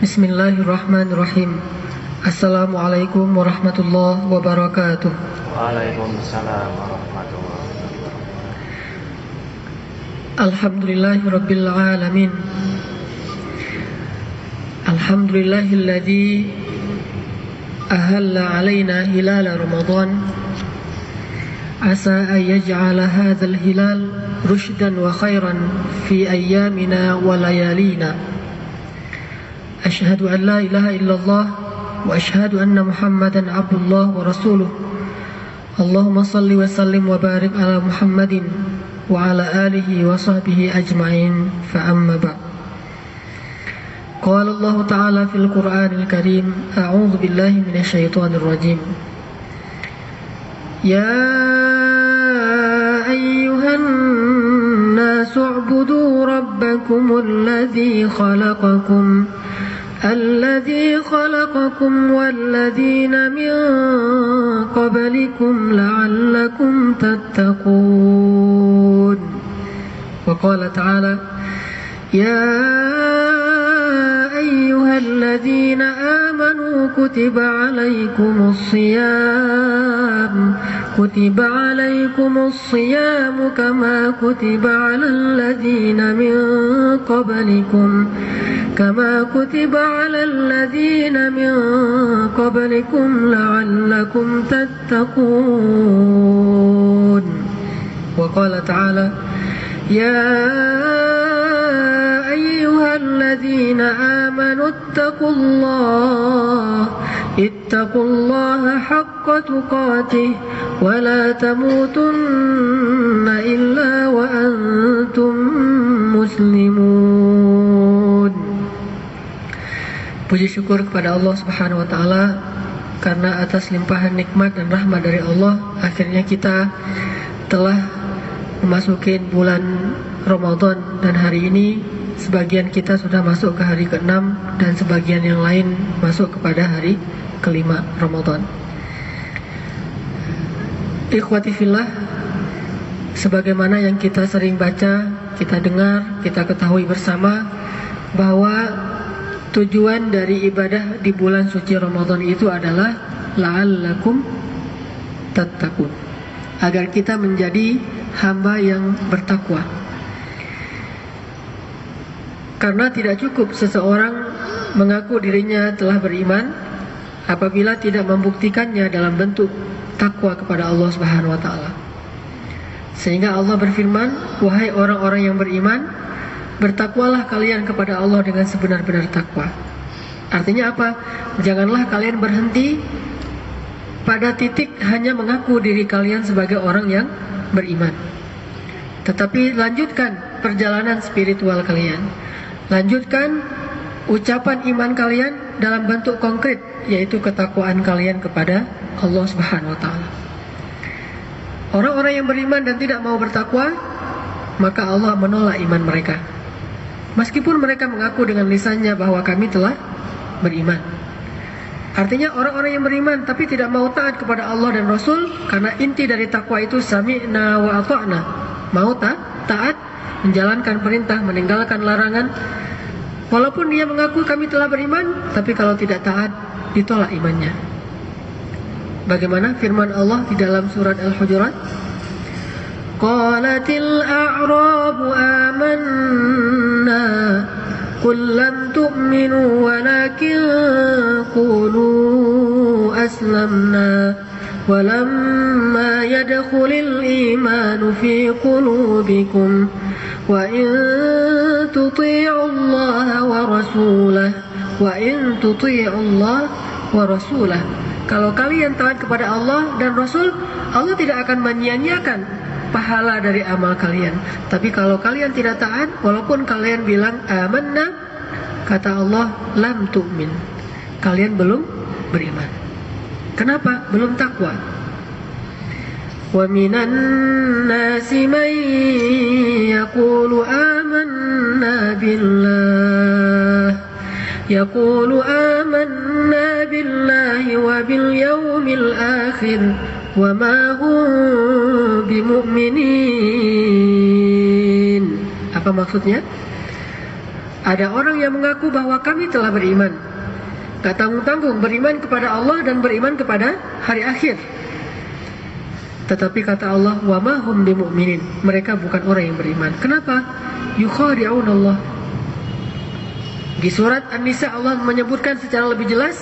Bismillahirrahmanirrahim. Assalamualaikum warahmatullahi wabarakatuh. Waalaikumsalam warahmatullahi wabarakatuh. Alhamdulillahirabbil alamin. Alhamdulillahilladzi ahalla alaina hilal Ramadan. Asa an yaj'ala hadzal hilal rushdan wa khairan fi ayyamina wa layalina. Asyhadu an la ilaha illallah wa asyhadu anna Muhammadan abdullah wa rasuluh. Allahumma salli wa sallim wa barik ala Muhammadin wa ala alihi wa sahbihi ajma'in, fa amma ba'. Qala Allah ta'ala fil Qur'anil Karim, a'udzu billahi minasy syaithanir rajim. Ya ayyuhan nasu u'budu rabbakumul ladzi khalaqakum الذي خلقكم والذين من قبلكم لعلكم تتقون. وقال تعالى يا أيها الذين آمنوا كتب عليكم الصيام كما كتب على الذين من قبلكم لعلكم تتقون. وقال تعالى يا أيها الذين آمنوا اتقوا الله حق تقاته ولا تموتن إلا وأنتم مسلمون. Puji syukur kepada Allah Subhanahu wa taala karena atas limpahan nikmat dan rahmat dari Allah, akhirnya kita telah memasuki bulan Ramadan, dan hari ini sebagian kita sudah masuk ke hari ke-6 dan sebagian yang lain masuk kepada hari ke-5 Ramadan. Ikhwati fillah, sebagaimana yang kita sering baca, kita dengar, kita ketahui bersama bahwa tujuan dari ibadah di bulan suci Ramadan itu adalah la'allakum tattaqun, agar kita menjadi hamba yang bertakwa. Karena tidak cukup seseorang mengaku dirinya telah beriman apabila tidak membuktikannya dalam bentuk takwa kepada Allah Subhanahu wa taala. Sehingga Allah berfirman, wahai orang-orang yang beriman, bertakwalah kalian kepada Allah dengan sebenar-benar takwa. Artinya apa? Janganlah kalian berhenti pada titik hanya mengaku diri kalian sebagai orang yang beriman, tetapi lanjutkan perjalanan spiritual kalian. Lanjutkan ucapan iman kalian dalam bentuk konkret, yaitu ketakwaan kalian kepada Allah Subhanahu wa taala. Orang-orang yang beriman dan tidak mau bertakwa, maka Allah menolak iman mereka. Meskipun mereka mengaku dengan lisannya bahwa kami telah beriman. Artinya orang-orang yang beriman tapi tidak mau taat kepada Allah dan Rasul, karena inti dari takwa itu sami'na wa ata'na. Mau taat, menjalankan perintah, meninggalkan larangan. Walaupun dia mengaku kami telah beriman, tapi kalau tidak taat, ditolak imannya. Bagaimana firman Allah di dalam surat Al-Hujurat? Qalatil a'rabu amanna qul lam tu'minu walakin qulu aslamna walamma yadkhulil imanu fi qulubikum wa in tuti'u Allah wa rasulah. Kalau kalian taat kepada Allah dan Rasul, Allah tidak akan menyia-nyiakan pahala dari amal kalian. Tapi kalau kalian tidak taat, walaupun kalian bilang amanna, kata Allah, lam tu'min, kalian belum beriman. Kenapa? Belum takwa. Wa minan nasi man yaqulu amanna billahi wa bil yawmil akhir wa ma hum bimu'minin. Apa maksudnya? Ada orang yang mengaku bahwa kami telah beriman, gak tanggung-tanggung beriman kepada Allah dan beriman kepada hari akhir. Tetapi kata Allah, wa ma hum bimu'minin, mereka bukan orang yang beriman. Kenapa? Yukhadi'un Allah. Di surat An-Nisa Allah menyebutkan secara lebih jelas,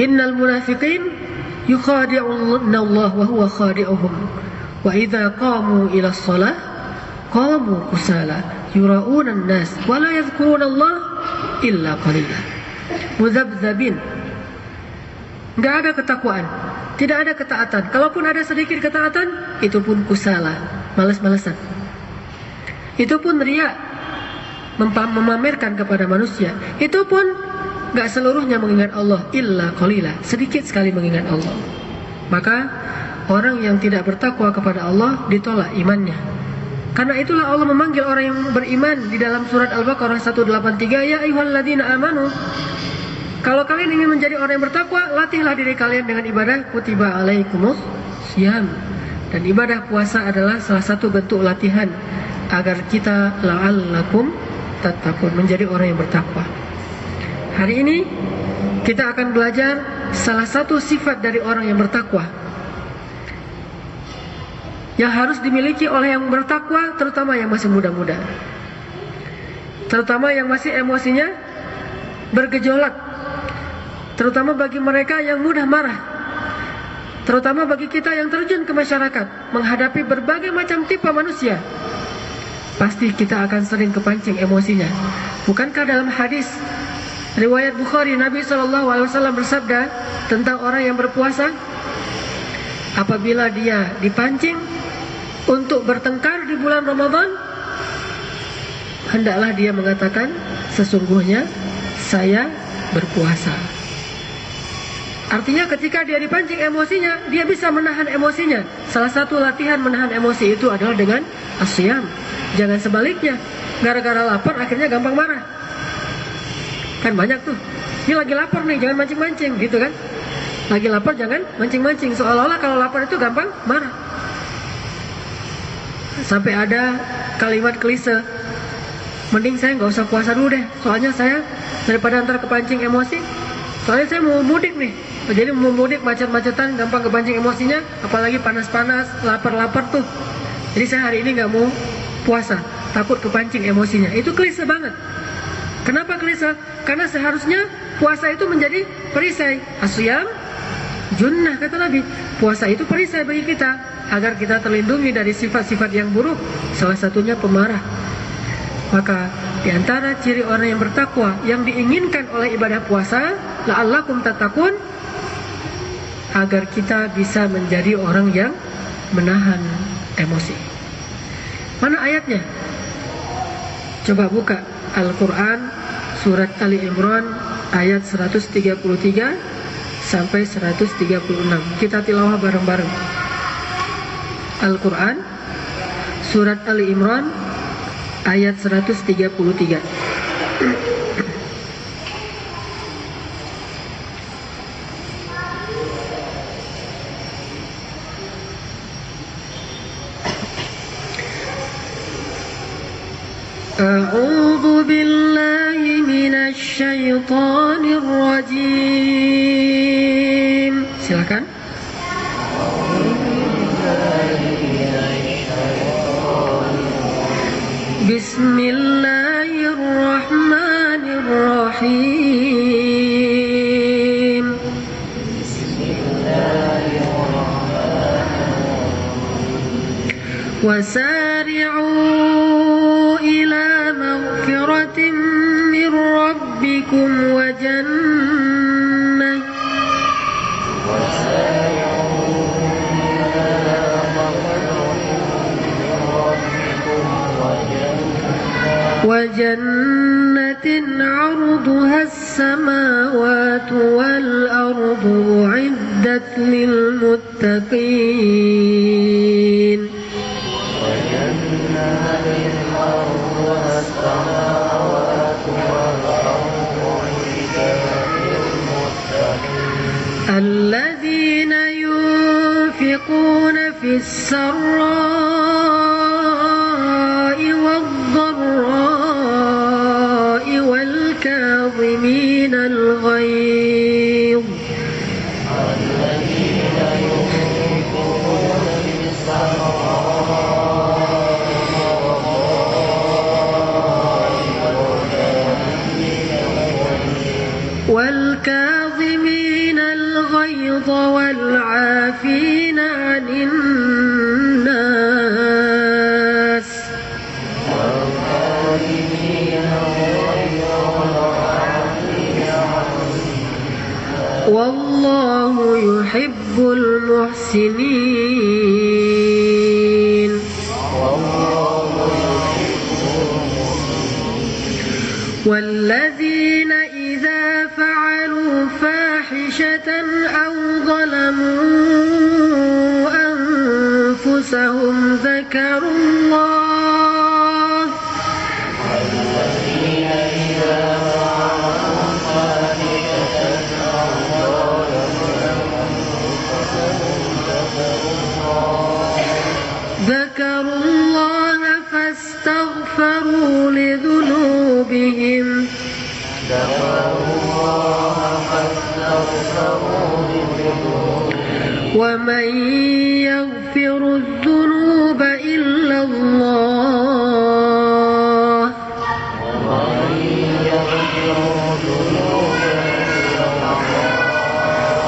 innal munafiqin yukhadi'un Allah wa huwa khadi'uhum wa idza qamu ila shalah qamu kusala yura'una an-nas wa la yadhkuruna Allah illa qalila mudzabdzabin. Enggak ada ketakwaan, tidak ada ketaatan. Kalaupun ada sedikit ketaatan, itu pun kusala, malas-malasan. Itu pun riya, memamerkan kepada manusia. Itu pun gak seluruhnya mengingat Allah, illa qalila, sedikit sekali mengingat Allah. Maka orang yang tidak bertakwa kepada Allah ditolak imannya. Karena itulah Allah memanggil orang yang beriman di dalam surat Al-Baqarah 183, ya ayyuhalladzina amanu, kalau kalian ingin menjadi orang yang bertakwa, latihlah diri kalian dengan ibadah kutiba alaikumus syiyam. Dan ibadah puasa adalah salah satu bentuk latihan agar kita la'allakum tattaqun, menjadi orang yang bertakwa. Hari ini kita akan belajar salah satu sifat dari orang yang bertakwa yang harus dimiliki oleh yang bertakwa, terutama yang masih muda-muda, terutama yang masih emosinya bergejolak, terutama bagi mereka yang mudah marah, terutama bagi kita yang terjun ke masyarakat menghadapi berbagai macam tipe manusia. Pasti kita akan sering kepancing emosinya. Bukankah dalam hadis riwayat Bukhari, Nabi SAW bersabda tentang orang yang berpuasa, apabila dia dipancing untuk bertengkar di bulan Ramadan, hendaklah dia mengatakan, sesungguhnya saya berpuasa. Artinya ketika dia dipancing emosinya, dia bisa menahan emosinya. Salah satu latihan menahan emosi itu adalah dengan asyam. Jangan sebaliknya, gara-gara lapar akhirnya gampang marah. Kan banyak tuh, ini lagi lapar nih, jangan mancing-mancing, gitu kan. Lagi lapar jangan mancing-mancing, seolah-olah kalau lapar itu gampang marah. Sampai ada kalimat klise, mending saya nggak usah puasa dulu deh, soalnya saya daripada ntar kepancing emosi, soalnya saya mau mudik nih. Jadi mau mudik macet-macetan, gampang kepancing emosinya, apalagi panas-panas, lapar-lapar tuh. Jadi saya hari ini nggak mau puasa, takut kepancing emosinya. Itu klise banget. Kenapa klise? Karena seharusnya puasa itu menjadi perisai. Asyam junnah, kata Nabi. Puasa itu perisai bagi kita, agar kita terlindungi dari sifat-sifat yang buruk, salah satunya pemarah. Maka di antara ciri orang yang bertakwa yang diinginkan oleh ibadah puasa, la'allakum tattaqun, agar kita bisa menjadi orang yang menahan emosi. Mana ayatnya? Coba buka Al-Quran surat Ali Imran ayat 133 sampai 136. Kita tilawah bareng-bareng. Al-Quran surat Ali Imran ayat 133. A'udzu billahi minasy syaithanir rajim. Silakan. Bismillahirrahmanirrahim. Wasari'u ila maghfiratin min rabbikum wa jannah وجنة عرضها السماوات والأرض أعدت للمتقين الذين ينفقون في السراء والضراء والكاظمين الغيظ والعافين عن الناس والله يحب المحسنين والذين إذا فعلوا فاحشة أو ظلموا أنفسهم ذكروا الله فاستغفروا لذنوبهم ومن يغفر الذنوب إلا الله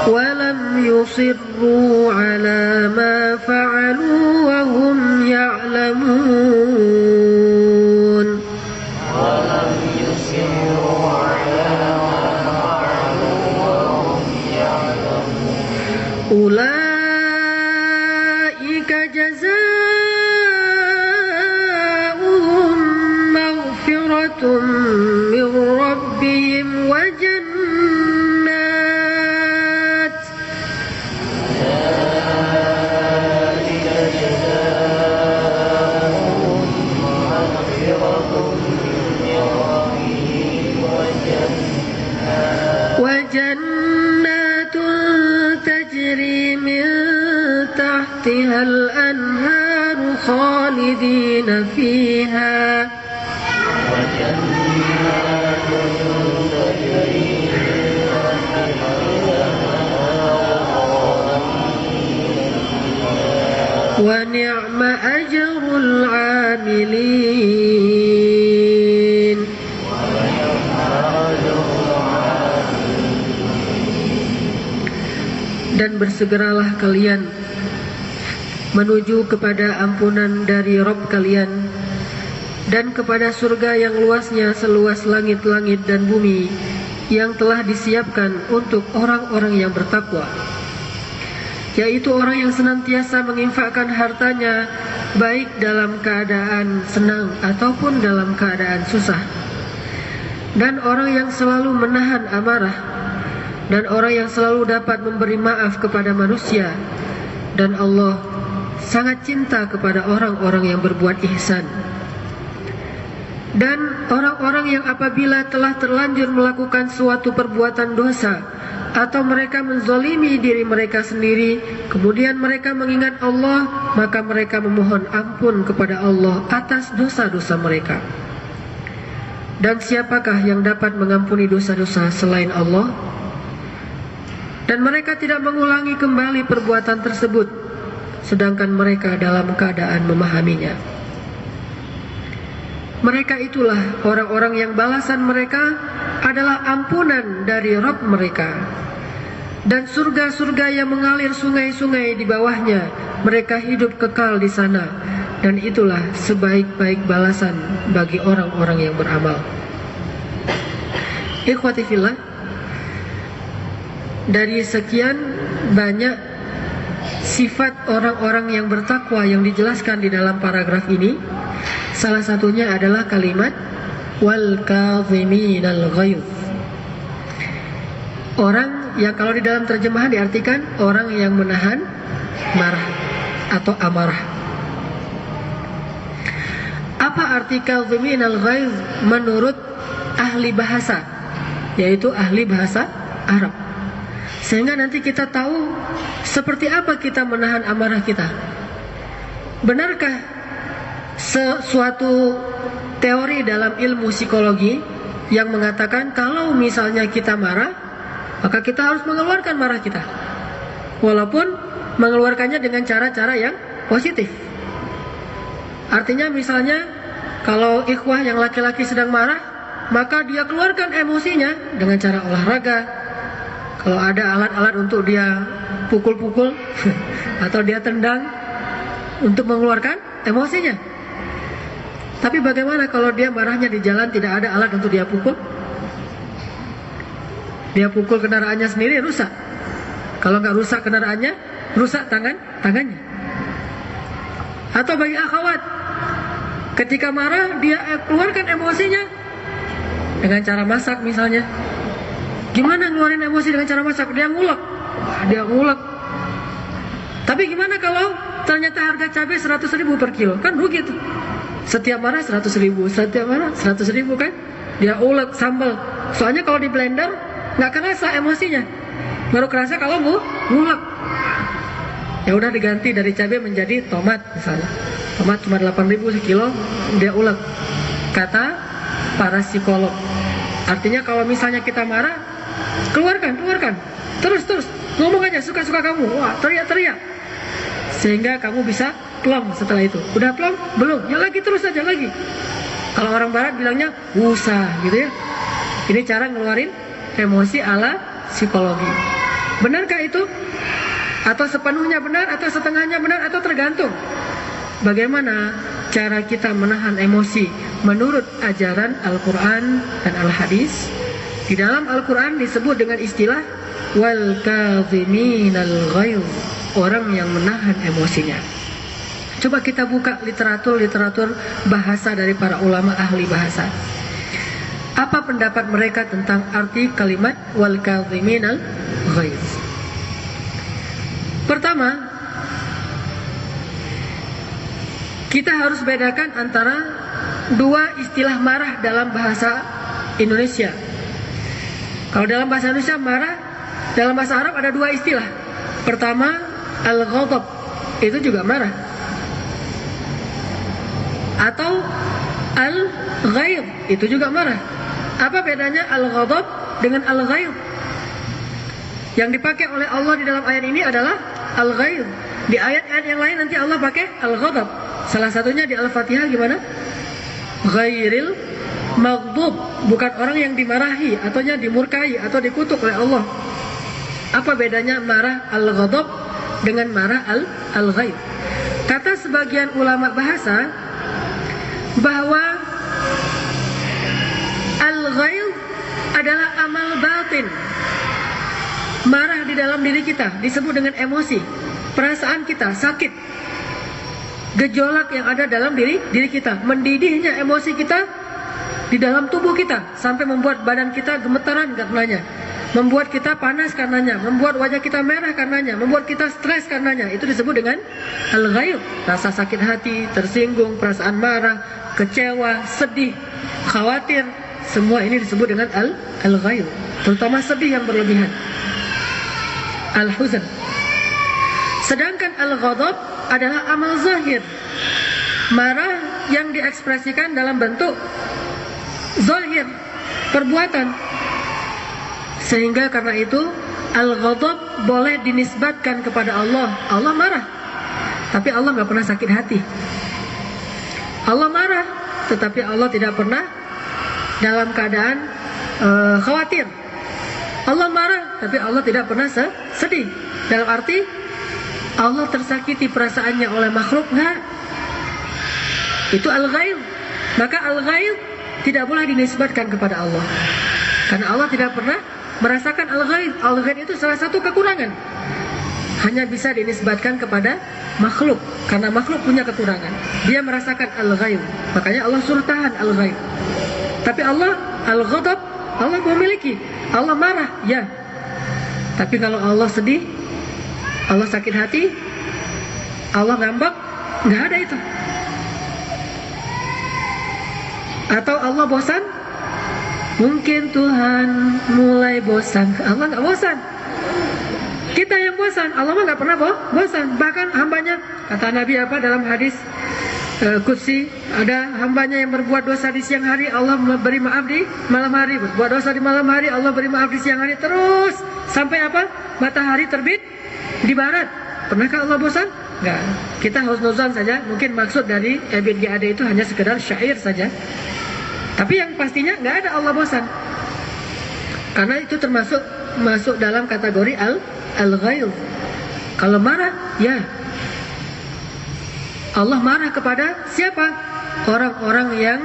ولم يصروا على ما فعلوا وهم يعلمون أولئك جزاؤهم مغفرة من ربهم وجنات تجري من تحتها الأنهار خالدين فيها ونعم أجر العاملين. Dan bersegeralah kalian menuju kepada ampunan dari Rabb kalian dan kepada surga yang luasnya seluas langit-langit dan bumi yang telah disiapkan untuk orang-orang yang bertakwa, yaitu orang yang senantiasa menginfakkan hartanya baik dalam keadaan senang ataupun dalam keadaan susah, dan orang yang selalu menahan amarah, dan orang yang selalu dapat memberi maaf kepada manusia, dan Allah sangat cinta kepada orang-orang yang berbuat ihsan. Dan orang-orang yang apabila telah terlanjur melakukan suatu perbuatan dosa atau mereka menzalimi diri mereka sendiri, kemudian mereka mengingat Allah, maka mereka memohon ampun kepada Allah atas dosa-dosa mereka. Dan siapakah yang dapat mengampuni dosa-dosa selain Allah? Dan mereka tidak mengulangi kembali perbuatan tersebut, sedangkan mereka dalam keadaan memahaminya. Mereka itulah orang-orang yang balasan mereka adalah ampunan dari Rabb mereka, dan surga-surga yang mengalir sungai-sungai di bawahnya. Mereka hidup kekal di sana, dan itulah sebaik-baik balasan bagi orang-orang yang beramal. Ikhwati fillah, dari sekian banyak sifat orang-orang yang bertakwa yang dijelaskan di dalam paragraf ini, salah satunya adalah kalimat wal kaziminal ghaiz. Orang yang kalau di dalam terjemahan diartikan orang yang menahan marah atau amarah. Apa arti kaziminal ghaiz menurut ahli bahasa, yaitu ahli bahasa Arab? Sehingga nanti kita tahu seperti apa kita menahan amarah kita. Benarkah sesuatu teori dalam ilmu psikologi yang mengatakan kalau misalnya kita marah, maka kita harus mengeluarkan marah kita, walaupun mengeluarkannya dengan cara-cara yang positif. Artinya misalnya kalau ikhwah yang laki-laki sedang marah, maka dia keluarkan emosinya dengan cara olahraga. Kalau ada alat-alat untuk dia pukul-pukul atau dia tendang untuk mengeluarkan emosinya. Tapi bagaimana kalau dia marahnya di jalan, tidak ada alat untuk dia pukul? Dia pukul kendaraannya sendiri, rusak. Kalau nggak rusak kendaraannya, rusak tangannya. Atau bagi akhwat, ketika marah dia keluarkan emosinya dengan cara masak misalnya. Gimana ngeluarin emosi dengan cara masak? Dia ngulek. Tapi gimana kalau ternyata harga cabai 100.000 per kilo? Kan rugi tuh. Setiap marah 100.000, setiap marah 100.000 kan? Dia ulek sambal. Soalnya kalau di blender nggak kerasa emosinya. Baru kerasa kalau ngulek. Ya udah diganti dari cabai menjadi tomat misalnya. Tomat cuma 8.000 sekilo, dia ulek. Kata para psikolog. Artinya kalau misalnya kita marah, keluarkan. Terus ngomong aja suka-suka kamu. Wah, teriak. Sehingga kamu bisa plong setelah itu. Udah plong? Belum. Ya lagi terus aja lagi. Kalau orang barat bilangnya usah gitu ya. Ini cara ngeluarin emosi ala psikologi. Benarkah itu? Atau sepenuhnya benar, atau setengahnya benar, atau tergantung bagaimana cara kita menahan emosi menurut ajaran Al-Quran dan Al-Hadis. Di dalam Al-Quran disebut dengan istilah wal kadhiminal ghaiz, orang yang menahan emosinya. Coba kita buka literatur bahasa dari para ulama ahli bahasa. Apa pendapat mereka tentang arti kalimat wal kadhiminal ghaiz? Pertama, kita harus bedakan antara dua istilah marah dalam bahasa Indonesia. Kalau dalam bahasa Indonesia marah, dalam bahasa Arab ada dua istilah. Pertama, al-ghadab, itu juga marah. Atau al-ghayb, itu juga marah. Apa bedanya al-ghadab dengan al-ghayb? Yang dipakai oleh Allah di dalam ayat ini adalah al-ghayb. Di ayat-ayat yang lain nanti Allah pakai al-ghadab. Salah satunya di Al-Fatihah gimana? Ghairil maghdub, bukan orang yang dimarahi ataunya dimurkai atau dikutuk oleh Allah. Apa bedanya marah al-ghadab dengan marah al-ghayb? Kata sebagian ulama bahasa bahwa al-ghayb adalah amal batin. Marah di dalam diri kita disebut dengan emosi, perasaan kita sakit, gejolak yang ada dalam diri kita, mendidihnya emosi kita di dalam tubuh kita sampai membuat badan kita gemetaran karenanya, membuat kita panas karenanya, membuat wajah kita merah karenanya, membuat kita stres karenanya. Itu disebut dengan al-ghayb. Rasa sakit hati, tersinggung, perasaan marah, kecewa, sedih, khawatir, semua ini disebut dengan al-ghayb. Terutama sedih yang berlebihan, al-huzn. Sedangkan al-ghadab adalah amal zahir, marah yang diekspresikan dalam bentuk zahir, perbuatan. Sehingga karena itu al-ghadab boleh dinisbatkan kepada Allah. Allah marah, tapi Allah nggak pernah sakit hati. Allah marah, tetapi Allah tidak pernah dalam keadaan khawatir. Allah marah, tapi Allah tidak pernah sedih. Dalam arti Allah tersakiti perasaannya oleh makhluk, enggak. Itu al-ghayb. Maka al-ghayb tidak boleh dinisbatkan kepada Allah, karena Allah tidak pernah merasakan al-ghayb. Al-ghayb itu salah satu kekurangan, hanya bisa dinisbatkan kepada makhluk, karena makhluk punya kekurangan. Dia merasakan al-ghayb, makanya Allah suruh tahan al-ghayb. Tapi Allah al-ghadab, Allah memiliki. Allah marah, ya. Tapi kalau Allah sedih, Allah sakit hati, Allah ngambek, nggak ada itu. Atau Allah bosan? Mungkin Tuhan mulai bosan. Allah nggak bosan. Kita yang bosan. Allah mah nggak pernah bosan. Bahkan hambanya, kata Nabi apa dalam hadis Qudsi, ada hambanya yang berbuat dosa di siang hari, Allah beri maaf di malam hari. Berbuat dosa di malam hari, Allah beri maaf di siang hari. Terus sampai apa? Matahari terbit di barat. Pernahkah Allah bosan? Enggak. Kita husnuzan saja. Mungkin maksud dari Ebit GAD itu hanya sekedar syair saja. Tapi yang pastinya nggak ada Allah bosan. Karena itu termasuk masuk dalam kategori al-ghail. Kalau marah, ya Allah marah kepada siapa? Orang-orang yang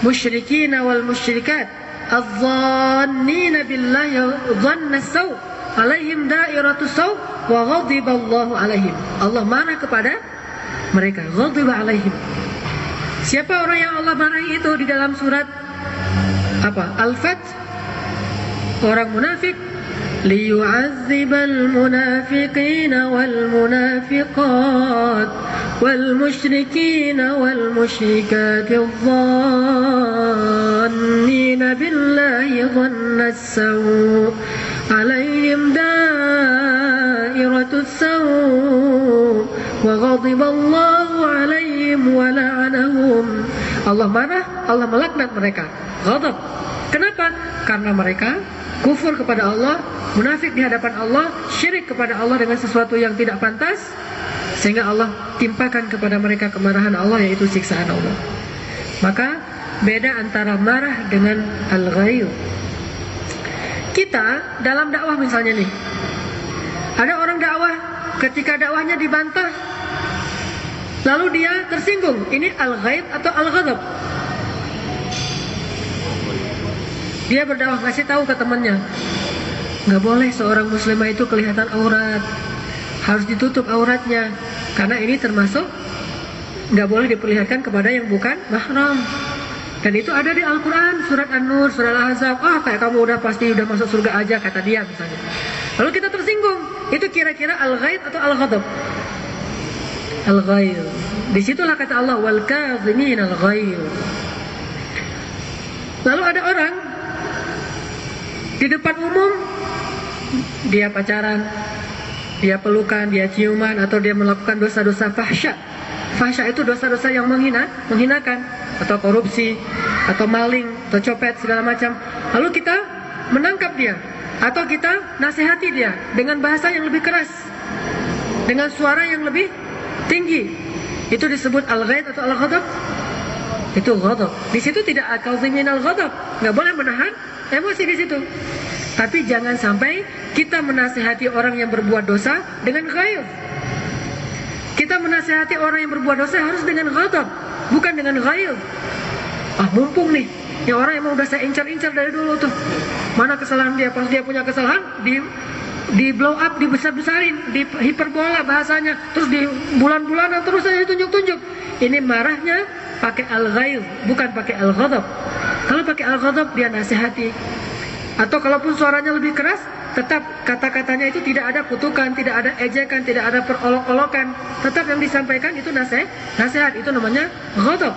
musyrikin wal musyrikat, adh-dhannina billahi dhanna saw, alaihim dairatus saw wa ghadiba Allahu alaihim. Allah marah kepada mereka, ghadiba alaihim. Siapa orang yang Allah marahi itu di dalam surat apa? Al-Fath. Orang munafik, liyu'azzibal munafiqina wal munafiqat wal musyrikina wal musyrikati adh-dhannina billahi dhanna saw, alaihim dairatus saw wa ghadiba Allahu alaihim wa la'anahum. Allah marah, Allah melaknat mereka. Ghadab. Kenapa? Karena mereka kufur kepada Allah, munafik di hadapan Allah, syirik kepada Allah dengan sesuatu yang tidak pantas, sehingga Allah timpakan kepada mereka kemarahan Allah, yaitu siksaan Allah. Maka beda antara marah dengan al-ghail. Kita dalam dakwah misalnya nih, ada orang dakwah, ketika dakwahnya dibantah, lalu dia tersinggung. Ini al-ghaib atau al-ghadab? Dia berdakwah, kasih tahu ke temannya, nggak boleh seorang muslimah itu kelihatan aurat, harus ditutup auratnya, karena ini termasuk nggak boleh diperlihatkan kepada yang bukan mahram. Dan itu ada di Al-Quran, surat An-Nur, surat Al-Ahzab. Kayak kamu udah pasti udah masuk surga aja, kata dia misalnya. Lalu kita tersinggung, itu kira-kira al-ghaib atau al-ghadab? Al-ghaib. Disitulah kata Allah, wal kadhimin al-ghaib. Lalu ada orang di depan umum, dia pacaran, dia pelukan, dia ciuman, atau dia melakukan dosa-dosa fahsya. Fahsya itu dosa-dosa yang menghinakan, atau korupsi, atau maling, atau copet, segala macam. Lalu kita menangkap dia, atau kita nasihati dia dengan bahasa yang lebih keras, dengan suara yang lebih tinggi. Itu disebut al-ghaib atau al-ghadab? Itu ghadab. Di situ tidak al-kadhimin al-ghadab, nggak boleh menahan emosi di situ. Tapi jangan sampai kita menasihati orang yang berbuat dosa dengan ghaib. Kita menasihati orang yang berbuat dosa harus dengan ghadab, bukan dengan ghaib. Mumpung nih, ya orang yang mau udah saya incar-incar dari dulu tuh, mana kesalahan dia, pas dia punya kesalahan di blow up, dibesar-besarin, di hiperbola bahasanya, terus di bulan-bulanan terus saya tunjuk-tunjuk. Ini marahnya pakai al-ghaib, bukan pakai al-ghadab. Kalau pakai al-ghadab dia nasihati, atau kalaupun suaranya lebih keras, tetap kata-katanya itu tidak ada kutukan, tidak ada ejekan, tidak ada perolok-olokan. Tetap yang disampaikan itu nasihat, itu namanya ghadab.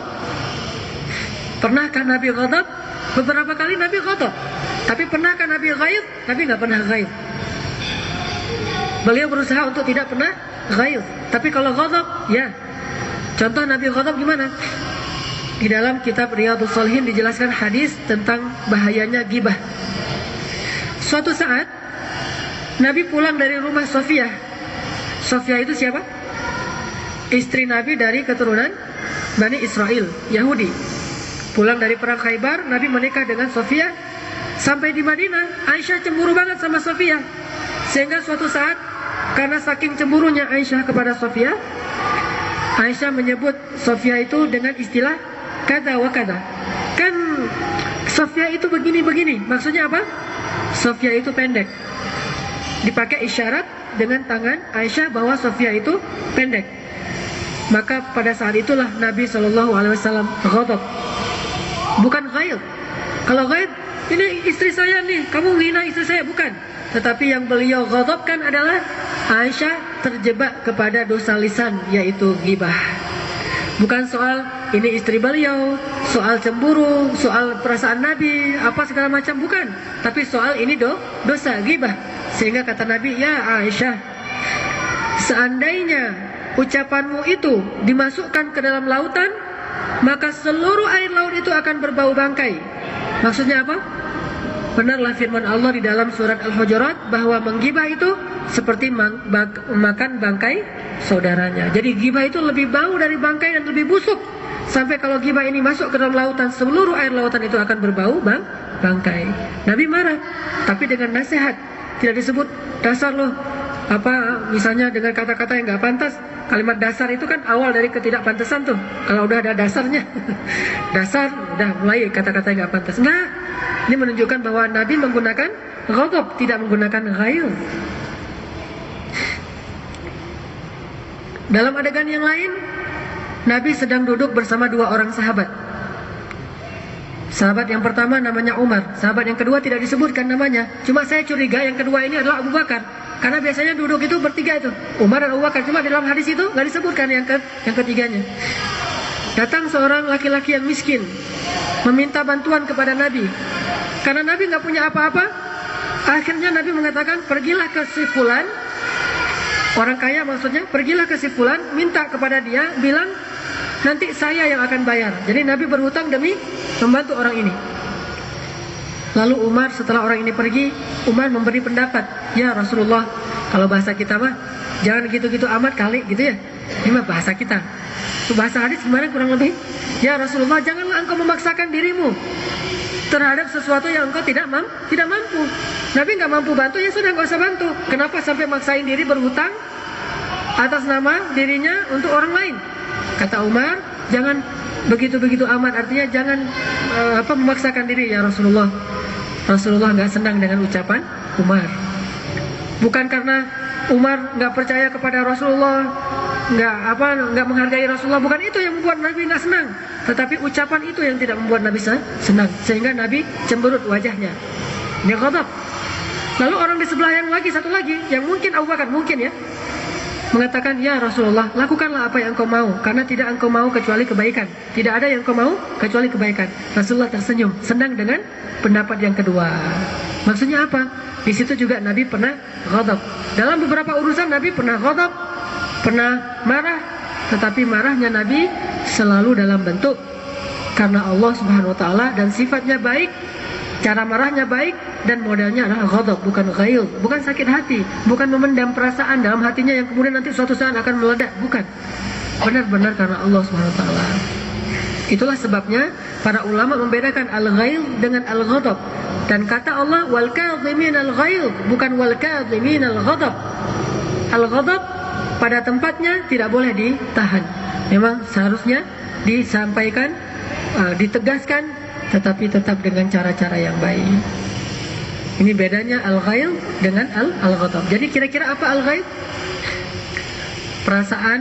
Pernahkah Nabi ghadab? Beberapa kali Nabi ghadab. Tapi pernahkah Nabi ghaib? Nabi nggak pernah ghaib. Beliau berusaha untuk tidak pernah ghaib. Tapi kalau ghadab, ya. Contoh Nabi ghadab gimana? Di dalam kitab Riyadhus Shalihin dijelaskan hadis tentang bahayanya ghibah. Suatu saat Nabi pulang dari rumah Sofiyah. Sofiyah itu siapa? Istri Nabi dari keturunan Bani Israel, Yahudi. Pulang dari perang Khaybar, Nabi menikah dengan Sofiyah. Sampai di Madinah, Aisyah cemburu banget sama Sofiyah. Sehingga suatu saat, karena saking cemburunya Aisyah kepada Sofiyah, Aisyah menyebut Sofiyah itu dengan istilah kada wa kada. Kan Sofiyah itu begini-begini. Maksudnya apa? Sofiyah itu pendek. Dipakai isyarat dengan tangan Aisyah bahwa Sofiyah itu pendek. Maka pada saat itulah Nabi SAW ghadab. Bukan ghaib. Kalau ghaib, ini istri saya nih, kamu menghina istri saya, bukan. Tetapi yang beliau ghadabkan adalah Aisyah terjebak kepada dosa lisan, yaitu ghibah. Bukan soal ini istri beliau, soal cemburu, soal perasaan Nabi, apa segala macam, bukan. Tapi soal ini dosa ghibah. Sehingga kata Nabi, ya Aisyah, seandainya ucapanmu itu dimasukkan ke dalam lautan, maka seluruh air laut itu akan berbau bangkai. Maksudnya apa? Benarlah firman Allah di dalam surat Al-Hujurat bahwa menggibah itu seperti makan bangkai saudaranya. Jadi gibah itu lebih bau dari bangkai dan lebih busuk. Sampai kalau gibah ini masuk ke dalam lautan, seluruh air lautan itu akan berbau bangkai. Nabi marah, tapi dengan nasihat, tidak disebut dasar loh. Misalnya dengan kata-kata yang nggak pantas. Kalimat dasar itu kan awal dari ketidakpantasan tuh. Kalau udah ada dasarnya, dasar, udah mulai kata-kata yang nggak pantas. Nah, ini menunjukkan bahwa Nabi menggunakan ghadab, tidak menggunakan ghail. Dalam adegan yang lain, Nabi sedang duduk bersama dua orang sahabat. Sahabat yang pertama namanya Umar, sahabat yang kedua tidak disebutkan namanya. Cuma saya curiga yang kedua ini adalah Abu Bakar, karena biasanya duduk itu bertiga itu, Umar dan Abu Bakar. Cuma di dalam hadis itu nggak disebutkan yang ketiganya. Datang seorang laki-laki yang miskin, meminta bantuan kepada Nabi. Karena Nabi nggak punya apa-apa, akhirnya Nabi mengatakan, pergilah ke si fulan, orang kaya maksudnya, pergilah ke si fulan, minta kepada dia, bilang nanti saya yang akan bayar. Jadi Nabi berhutang demi membantu orang ini. Lalu Umar, setelah orang ini pergi, Umar memberi pendapat, ya Rasulullah, kalau bahasa kita mah jangan gitu-gitu amat kali gitu ya. Ini mah bahasa kita. Itu bahasa hadis gimana kurang lebih? Ya Rasulullah, janganlah engkau memaksakan dirimu terhadap sesuatu yang engkau tidak mampu. Nabi nggak mampu bantu, ya sudah nggak usah bantu. Kenapa sampai maksain diri berhutang atas nama dirinya untuk orang lain? Kata Umar, jangan begitu-begitu amat, artinya jangan memaksakan diri ya Rasulullah. Rasulullah nggak senang dengan ucapan Umar. Bukan karena Umar nggak percaya kepada Rasulullah, nggak menghargai Rasulullah, bukan itu yang membuat Nabi nggak senang. Tetapi ucapan itu yang tidak membuat Nabi senang, sehingga Nabi cemberut wajahnya. Dia ghadab. Lalu orang di sebelah yang lagi, satu lagi, yang mungkin Abu Bakar, mungkin ya, mengatakan, ya Rasulullah, lakukanlah apa yang engkau mau, karena tidak engkau mau kecuali kebaikan. Tidak ada yang engkau mau kecuali kebaikan. Rasulullah tersenyum, senang dengan pendapat yang kedua. Maksudnya apa? Di situ juga Nabi pernah ghadab. Dalam beberapa urusan Nabi pernah ghadab, pernah marah, tetapi marahnya Nabi selalu dalam bentuk karena Allah Subhanahu wa taala dan sifatnya baik. Cara marahnya baik dan modelnya adalah ghadab, bukan ghail, bukan sakit hati, bukan memendam perasaan dalam hatinya yang kemudian nanti suatu saat akan meledak, bukan. Benar-benar karena Allah Subhanahu wa taala. Itulah sebabnya para ulama membedakan al-ghail dengan al-ghadab. Dan kata Allah wal kadhimin al-ghail, bukan wal kadhimin al-ghadab. Al-ghadab pada tempatnya tidak boleh ditahan. Memang seharusnya disampaikan, ditegaskan, tetapi tetap dengan cara-cara yang baik. Ini bedanya al-ghail dengan al-ghadab. Jadi kira-kira apa al-ghail? Perasaan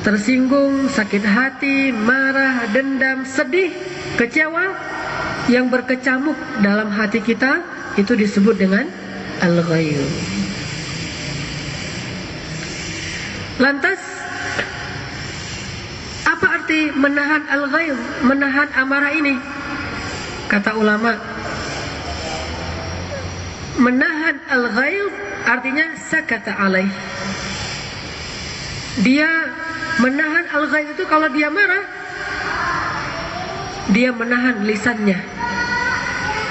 tersinggung, sakit hati, marah, dendam, sedih, kecewa yang berkecamuk dalam hati kita, itu disebut dengan al-ghail. Lantas apa arti menahan al-ghail, menahan amarah ini? Kata ulama, menahan al-ghail artinya sakata alaih. Dia menahan al-ghail itu kalau dia marah, dia menahan lisannya,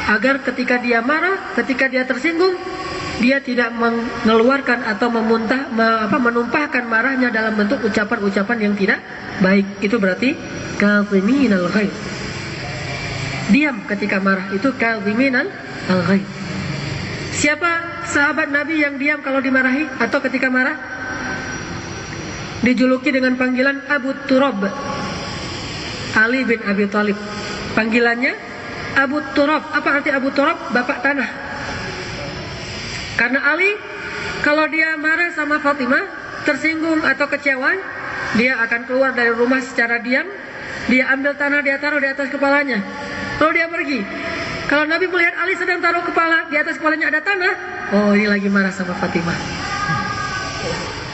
agar ketika dia marah, ketika dia tersinggung, dia tidak mengeluarkan atau menumpahkan marahnya dalam bentuk ucapan-ucapan yang tidak baik. Itu berarti kadhimin al-ghail. Diam ketika marah, itu kadhimin al-ghail. Siapa sahabat Nabi yang diam kalau dimarahi atau ketika marah? Dijuluki dengan panggilan Abu Turab, Ali bin Abi Thalib. Panggilannya Abu Turab. Apa arti Abu Turab? Bapak tanah. Karena Ali kalau dia marah sama Fatimah, tersinggung atau kecewa, dia akan keluar dari rumah secara diam. Dia ambil tanah, dia taruh di atas kepalanya, lalu dia pergi. Kalau Nabi melihat Ali sedang taruh kepala, di atas kepalanya ada tanah, oh ini lagi marah sama Fatimah.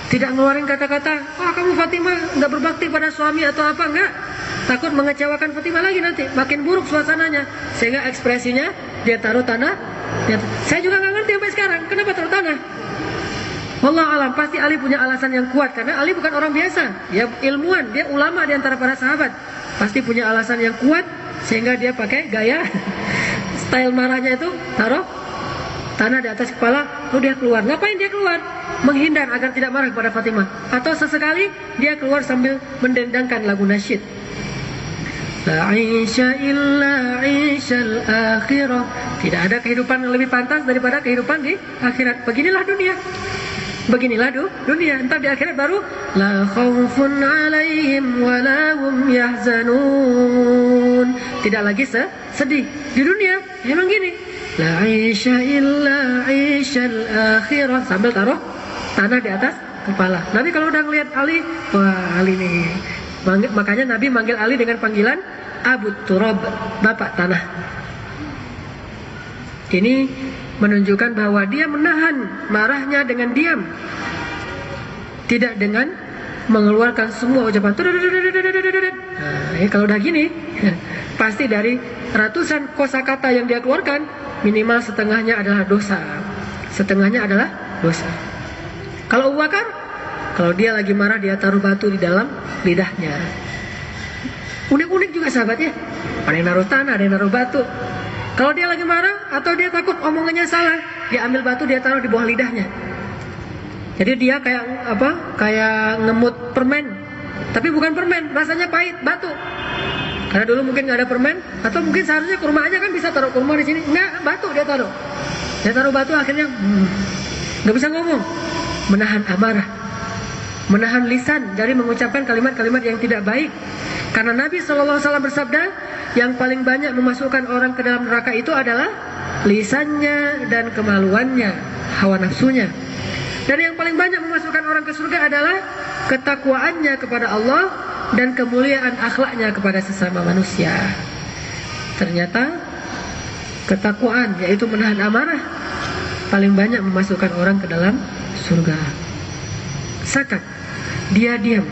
Tidak ngeluarin kata-kata, kamu Fatimah nggak berbakti pada suami atau apa, enggak. Takut mengecewakan Fatimah lagi nanti, makin buruk suasananya. Sehingga ekspresinya dia taruh tanah. Saya juga nggak ngerti sampai sekarang kenapa taruh tanah. Wallahu alam, pasti Ali punya alasan yang kuat, karena Ali bukan orang biasa. Dia ilmuwan, dia ulama di antara para sahabat. Pasti punya alasan yang kuat sehingga dia pakai gaya style marahnya itu taruh tanah di atas kepala, lalu dia keluar. Ngapain dia keluar? Menghindar agar tidak marah kepada Fatimah. Atau sesekali dia keluar sambil mendendangkan lagu nasyid. La 'aisha illa 'aishal akhirah. Tidak ada kehidupan yang lebih pantas daripada kehidupan di akhirat. Beginilah dunia. Beginilah dunia. Entar di akhirat baru la khaufun 'alaihim wa la hum yahzanun. Tidak lagi sedih. Di dunia emang gini. La 'aisha illa 'aishal akhirah. Sambil taruh tanah di atas kepala. Nabi kalau udah ngelihat Ali, wah Ali nih. Makanya Nabi manggil Ali dengan panggilan Abu Turab, Bapak Tanah. Ini menunjukkan bahwa dia menahan marahnya dengan diam, tidak dengan mengeluarkan semua ucapan. Nah, kalau udah gini, pasti dari ratusan kosakata yang dia keluarkan, minimal setengahnya adalah dosa. Setengahnya adalah dosa. Kalau Abu Bakar, kalau dia lagi marah, dia taruh batu di dalam lidahnya. Unik-unik juga sahabatnya. Ada yang naruh tanah, ada yang naruh batu. Kalau dia lagi marah atau dia takut omongannya salah, dia ambil batu, dia taruh di bawah lidahnya. Jadi dia kayak apa? Kayak ngemut permen. Tapi bukan permen, rasanya pahit, batu. Karena dulu mungkin nggak ada permen, atau mungkin seharusnya kurma aja kan bisa taruh kurma di sini. Nggak, batu dia taruh. Dia taruh batu, akhirnya nggak bisa ngomong. Menahan amarah, menahan lisan dari mengucapkan kalimat-kalimat yang tidak baik. Karena Nabi SAW bersabda, yang paling banyak memasukkan orang ke dalam neraka itu adalah lisannya dan kemaluannya, hawa nafsunya. Dan yang paling banyak memasukkan orang ke surga adalah ketakwaannya kepada Allah dan kemuliaan akhlaknya kepada sesama manusia. Ternyata ketakwaan, yaitu menahan amarah, paling banyak memasukkan orang ke dalam surga. Sakat, dia diam.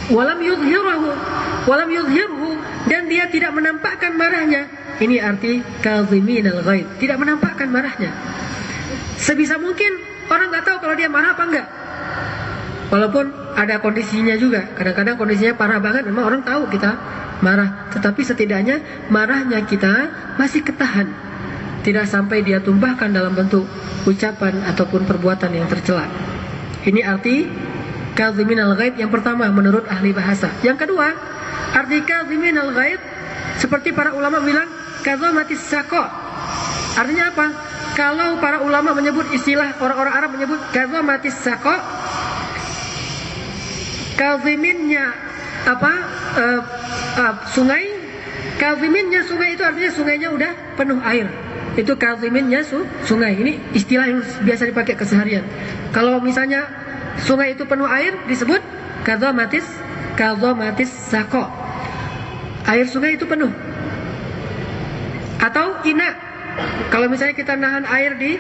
Walam yudhirhu, dan dia tidak menampakkan marahnya. Ini arti kaziminal ghaid, tidak menampakkan marahnya. Sebisa mungkin orang nggak tahu kalau dia marah apa enggak. Walaupun ada kondisinya juga. Kadang-kadang kondisinya parah banget, memang orang tahu kita marah. Tetapi setidaknya marahnya kita masih ketahan, tidak sampai dia tumpahkan dalam bentuk ucapan ataupun perbuatan yang tercela. Ini arti kaziminal ghaid yang pertama menurut ahli bahasa. Yang kedua, arti kaziminal ghaid seperti para ulama bilang kazamatis saqo. Artinya apa? Kalau para ulama menyebut istilah, orang-orang Arab menyebut kazamatis saqo, kaziminnya apa? Sungai. Kaziminnya sungai itu artinya sungainya udah penuh air. Itu kaziminnya sungai. Ini istilah yang biasa dipakai keseharian. Kalau misalnya sungai itu penuh air disebut kazamatis saqo. Air sungai itu penuh. Atau ina. Kalau misalnya kita nahan air di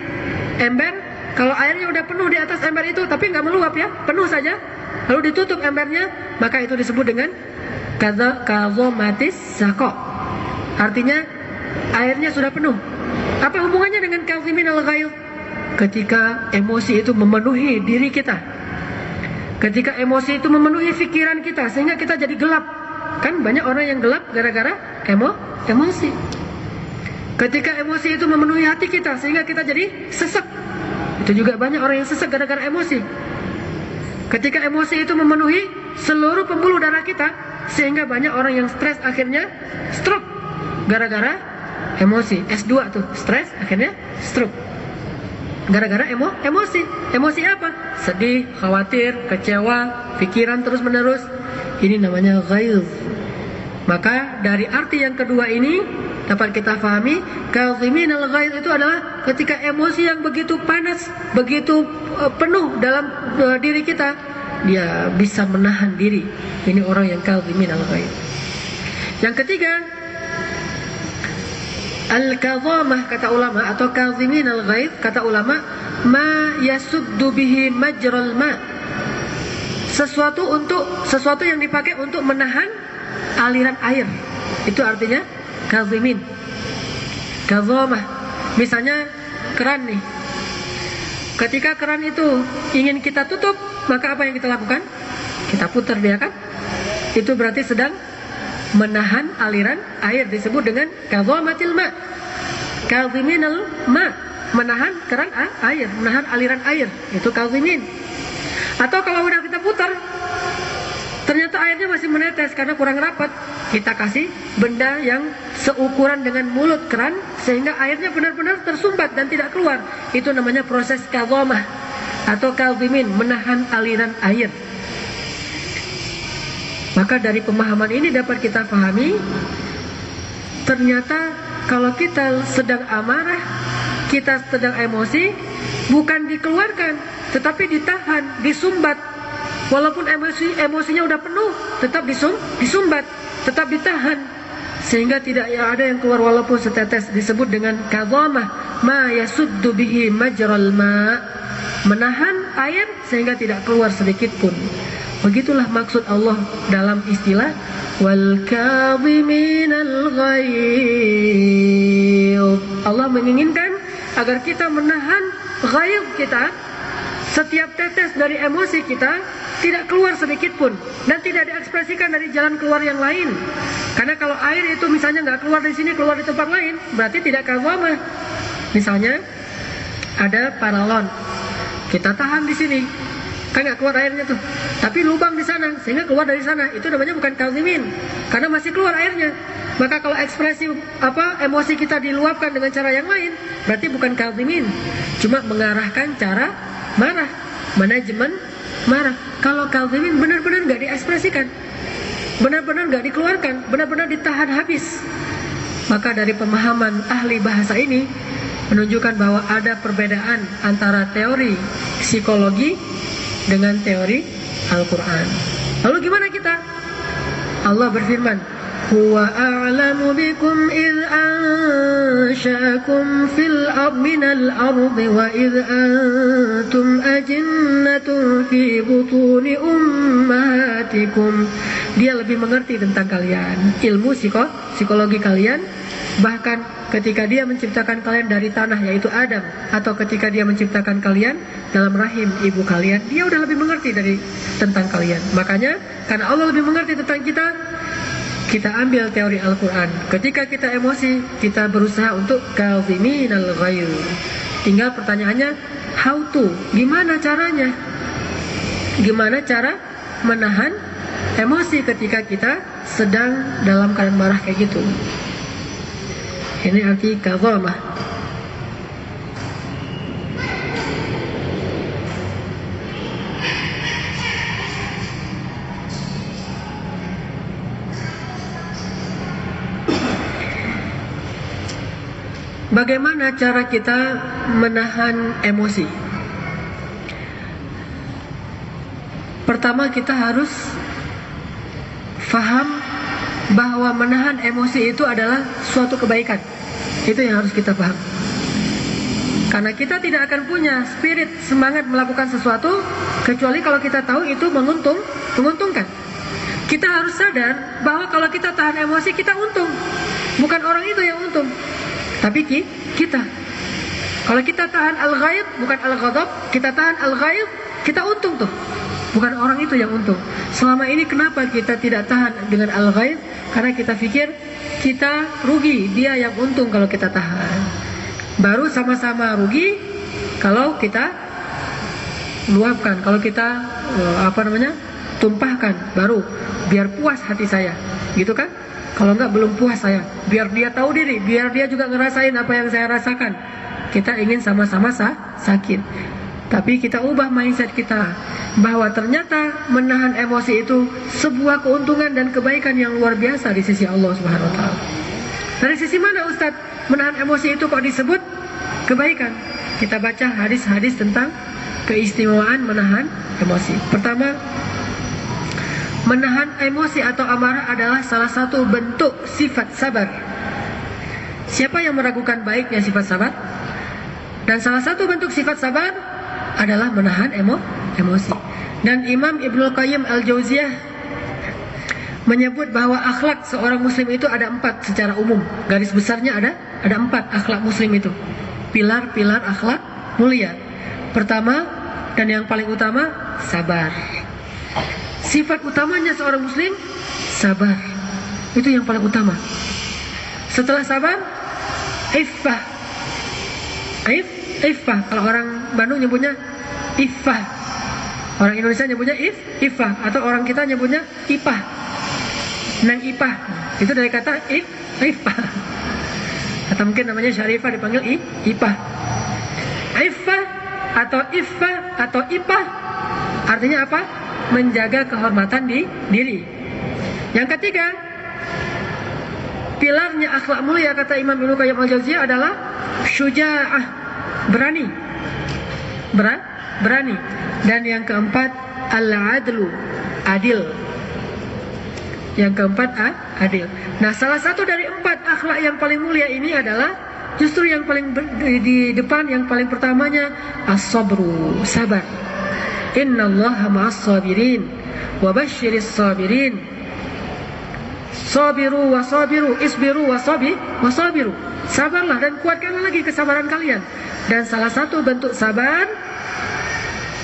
ember, kalau airnya udah penuh di atas ember itu tapi nggak meluap ya, penuh saja, lalu ditutup embernya, maka itu disebut dengan kazamatis saqo. Artinya airnya sudah penuh. Apa hubungannya dengan kaziminal ghaid? Ketika emosi itu memenuhi diri kita, ketika emosi itu memenuhi pikiran kita sehingga kita jadi gelap. Kan banyak orang yang gelap gara-gara emosi. Ketika emosi itu memenuhi hati kita sehingga kita jadi sesek. Itu juga banyak orang yang sesek gara-gara emosi. Ketika emosi itu memenuhi seluruh pembuluh darah kita sehingga banyak orang yang stres akhirnya stroke gara-gara emosi. S2 tuh, stres akhirnya stroke. Gara-gara emosi. Emosi apa? Sedih, khawatir, kecewa, pikiran terus-menerus. Ini namanya ghaidh. Maka dari arti yang kedua ini dapat kita pahami, kaziminal ghaidh itu adalah ketika emosi yang begitu panas, begitu penuh dalam diri kita, dia bisa menahan diri. Ini orang yang kaziminal ghaidh. Yang ketiga, al-kazamah kata ulama, atau kaziminal ghaidh kata ulama, ma yasuddu bihi majral ma. Sesuatu yang dipakai untuk menahan aliran air. Itu artinya kazimin. Kazamah. Misalnya keran nih. Ketika keran itu ingin kita tutup, maka apa yang kita lakukan? Kita putar dia kan? Itu berarti sedang menahan aliran air, disebut dengan kazamatil ma. Kaziminal ma, menahan keran air, menahan aliran air, itu kazimin. Atau kalau udah kita putar, ternyata airnya masih menetes karena kurang rapat, kita kasih benda yang seukuran dengan mulut keran sehingga airnya benar-benar tersumbat dan tidak keluar. Itu namanya proses kadhamah atau kalbimin, menahan aliran air. Maka dari pemahaman ini dapat kita pahami, ternyata kalau kita sedang amarah, kita sedang emosi, bukan dikeluarkan, tetapi ditahan, disumbat. Walaupun emosinya udah penuh, tetap disumbat, tetap ditahan, sehingga tidak ada yang keluar walaupun setetes. Disebut dengan kadhamah, ma yasuddu bihi majral ma, menahan air sehingga tidak keluar sedikit pun. Begitulah maksud Allah dalam istilah wal kadhiminal ghaidh. Allah menginginkan agar kita menahan ghaidh kita, setiap tetes dari emosi kita tidak keluar sedikit pun dan tidak diekspresikan dari jalan keluar yang lain. Karena kalau air itu misalnya nggak keluar di sini, keluar di tempat lain, berarti tidak kadhamah. Misalnya ada paralon, kita tahan di sini, kan nggak keluar airnya tuh, tapi lubang di sana sehingga keluar dari sana, itu namanya bukan kadhimin karena masih keluar airnya. Maka kalau ekspresi emosi kita diluapkan dengan cara yang lain, berarti bukan kadhimin, cuma mengarahkan cara marah, manajemen marah. Kalau kadhimin benar-benar nggak diekspresikan, benar-benar nggak dikeluarkan, benar-benar ditahan habis. Maka dari pemahaman ahli bahasa ini menunjukkan bahwa ada perbedaan antara teori psikologi dengan teori Al-Quran. Lalu gimana kita? Allah berfirman, huwa a'lamu bikum idh ansha'akum minal ardi wa idh antum ajinnatun fi butuni ummahatikum. Dia lebih mengerti tentang kalian, ilmu psikologi kalian. Bahkan ketika dia menciptakan kalian dari tanah, yaitu Adam, atau ketika dia menciptakan kalian dalam rahim ibu kalian, dia udah lebih mengerti tentang kalian. Makanya karena Allah lebih mengerti tentang kita ambil teori Al-Quran. Ketika kita emosi, kita berusaha untuk kadhiminal ghaidh. Tinggal pertanyaannya, how to? Gimana caranya? Gimana cara menahan emosi ketika kita sedang dalam keadaan marah kayak gitu? Ini arti kadhamah. Bagaimana cara kita menahan emosi? Pertama, kita harus faham bahwa menahan emosi itu adalah suatu kebaikan. Itu yang harus kita paham. Karena kita tidak akan punya spirit semangat melakukan sesuatu kecuali kalau kita tahu itu menguntungkan. Kita harus sadar bahwa kalau kita tahan emosi, kita untung. Bukan orang itu yang untung, tapi kita. Kalau kita tahan al-ghaidh, bukan al-ghadab, kita tahan al-ghaidh, kita untung tuh. Bukan orang itu yang untung. Selama ini kenapa kita tidak tahan dengan al-ghaidh? Karena kita pikir kita rugi, dia yang untung kalau kita tahan. Baru sama-sama rugi kalau kita luapkan, kalau kita tumpahkan, baru biar puas hati saya, gitu kan? Kalau enggak belum puas saya, biar dia tahu diri, biar dia juga ngerasain apa yang saya rasakan. Kita ingin sama-sama sakit. Tapi kita ubah mindset kita bahwa ternyata menahan emosi itu sebuah keuntungan dan kebaikan yang luar biasa di sisi Allah Subhanahu wa taala. Dari sisi mana Ustaz menahan emosi itu kok disebut kebaikan? Kita baca hadis-hadis tentang keistimewaan menahan emosi. Pertama, menahan emosi atau amarah adalah salah satu bentuk sifat sabar. Siapa yang meragukan baiknya sifat sabar? Dan salah satu bentuk sifat sabar adalah menahan emosi. Dan Imam Ibnul Qayyim Al-Jauziyah menyebut bahwa akhlak seorang muslim itu ada 4 secara umum. Garis besarnya ada 4 akhlak muslim itu. Pilar-pilar akhlak mulia. Pertama dan yang paling utama, sabar. Sifat utamanya seorang muslim, sabar. Itu yang paling utama. Setelah sabar, iffah. Iffah. Kalau orang Bandung nyebutnya iffah. Orang Indonesia nyebutnya iffah. Atau orang kita nyebutnya ipah. Nang Ipah. Itu dari kata Ifah. Atau mungkin namanya Syarifah dipanggil Ipah. Ifah atau Ifah atau Ipah artinya apa? Menjaga kehormatan diri. Yang ketiga, pilarnya akhlak mulia kata Imam Ibnu Qayyim al-Jauziyah adalah syuja'ah, berani. Berani. Dan yang keempat, al-adlu, adil. Yang keempat, adil. Nah, salah satu dari 4 akhlak yang paling mulia ini adalah justru yang paling di depan, yang paling pertamanya as-sabru, sabar. Innallaha ma'as-sabirin wa basyiris sabirin. Sabiru wa sabiru, isbiru wa sabiru. Sabarlah dan kuatkanlah lagi kesabaran kalian. Dan salah satu bentuk sabar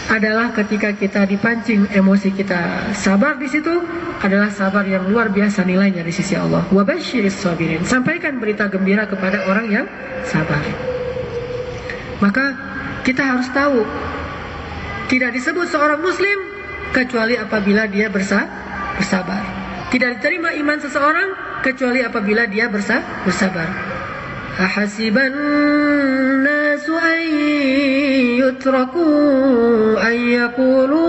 adalah ketika kita dipancing emosi kita. Sabar di situ adalah sabar yang luar biasa nilainya di sisi Allah. Wa basyiris sabirin. Sampaikan berita gembira kepada orang yang sabar. Maka kita harus tahu, tidak disebut seorang muslim kecuali apabila dia bersabar. Tidak diterima iman seseorang kecuali apabila dia bersabar. Ahasiban nasu an yutraku an yaqulu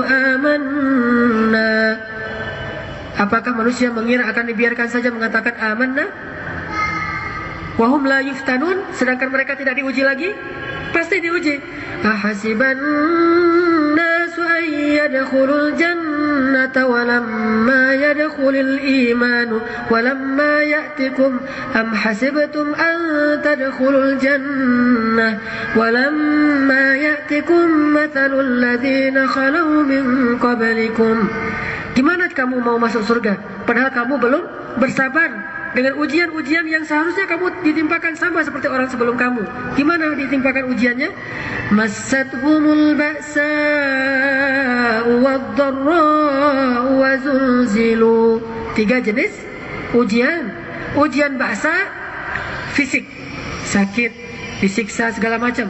amanna. Apakah manusia mengira akan dibiarkan saja mengatakan amanna? Wahum la yuftanun, sedangkan mereka tidak diuji lagi? Pasti diuji. Ahasiban nasu an yadkhulul jannata walamma yadkhulul imanu walamma ya'tikum am hasibtum an tadkhulul jannah walamma ya'tikum mathalul ladzina khalau min qablikum. Gimana kamu mau masuk surga padahal kamu belum bersabar dengan ujian-ujian yang seharusnya kamu ditimpakan sama seperti orang sebelum kamu? Gimana ditimpakan ujiannya? Massathumul ba'sa'u wad-dharra'u wa zulzilu. 3 jenis ujian. Ujian ba'sa, fisik, sakit, disiksa segala macam.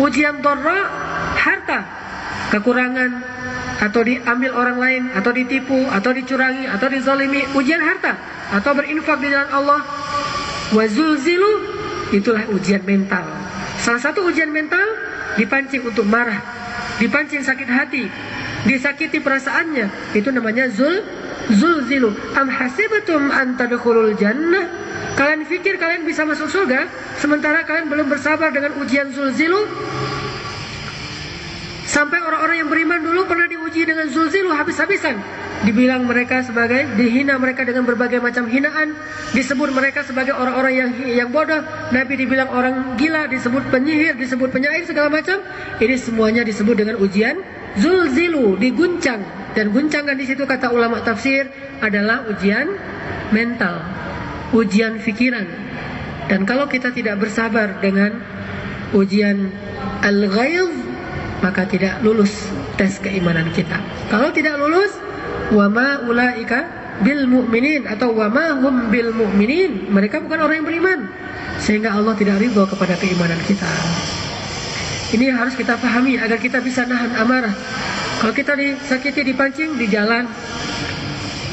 Ujian dharra, harta, kekurangan, atau diambil orang lain, atau ditipu, atau dicurangi, atau dizalimi. Ujian harta, atau berinfak di jalan Allah. Wazulzilu, itulah ujian mental. Salah satu ujian mental dipancing untuk marah, dipancing sakit hati, disakiti perasaannya. Itu namanya zulzilu. Am hasibtum an tadkhulul jannah. Kalian pikir kalian bisa masuk surga sementara kalian belum bersabar dengan ujian zulzilu? Sampai orang-orang yang beriman dulu pernah diuji dengan zulzilu habis-habisan. Dibilang mereka sebagai, dihina mereka dengan berbagai macam hinaan. Disebut mereka sebagai orang-orang yang bodoh. Nabi dibilang orang gila, disebut penyihir, disebut penyair segala macam. Ini semuanya disebut dengan ujian zulzilu, diguncang. Dan guncangan di situ kata ulama tafsir adalah ujian mental, ujian fikiran. Dan kalau kita tidak bersabar dengan ujian al-ghayz, maka tidak lulus tes keimanan kita. Kalau tidak lulus, wama ulaika bil mu'minin atau wama hum bil mu'minin, mereka bukan orang yang beriman, sehingga Allah tidak ridho kepada keimanan kita. Ini yang harus kita pahami agar kita bisa nahan amarah. Kalau kita disakiti, dipancing di jalan,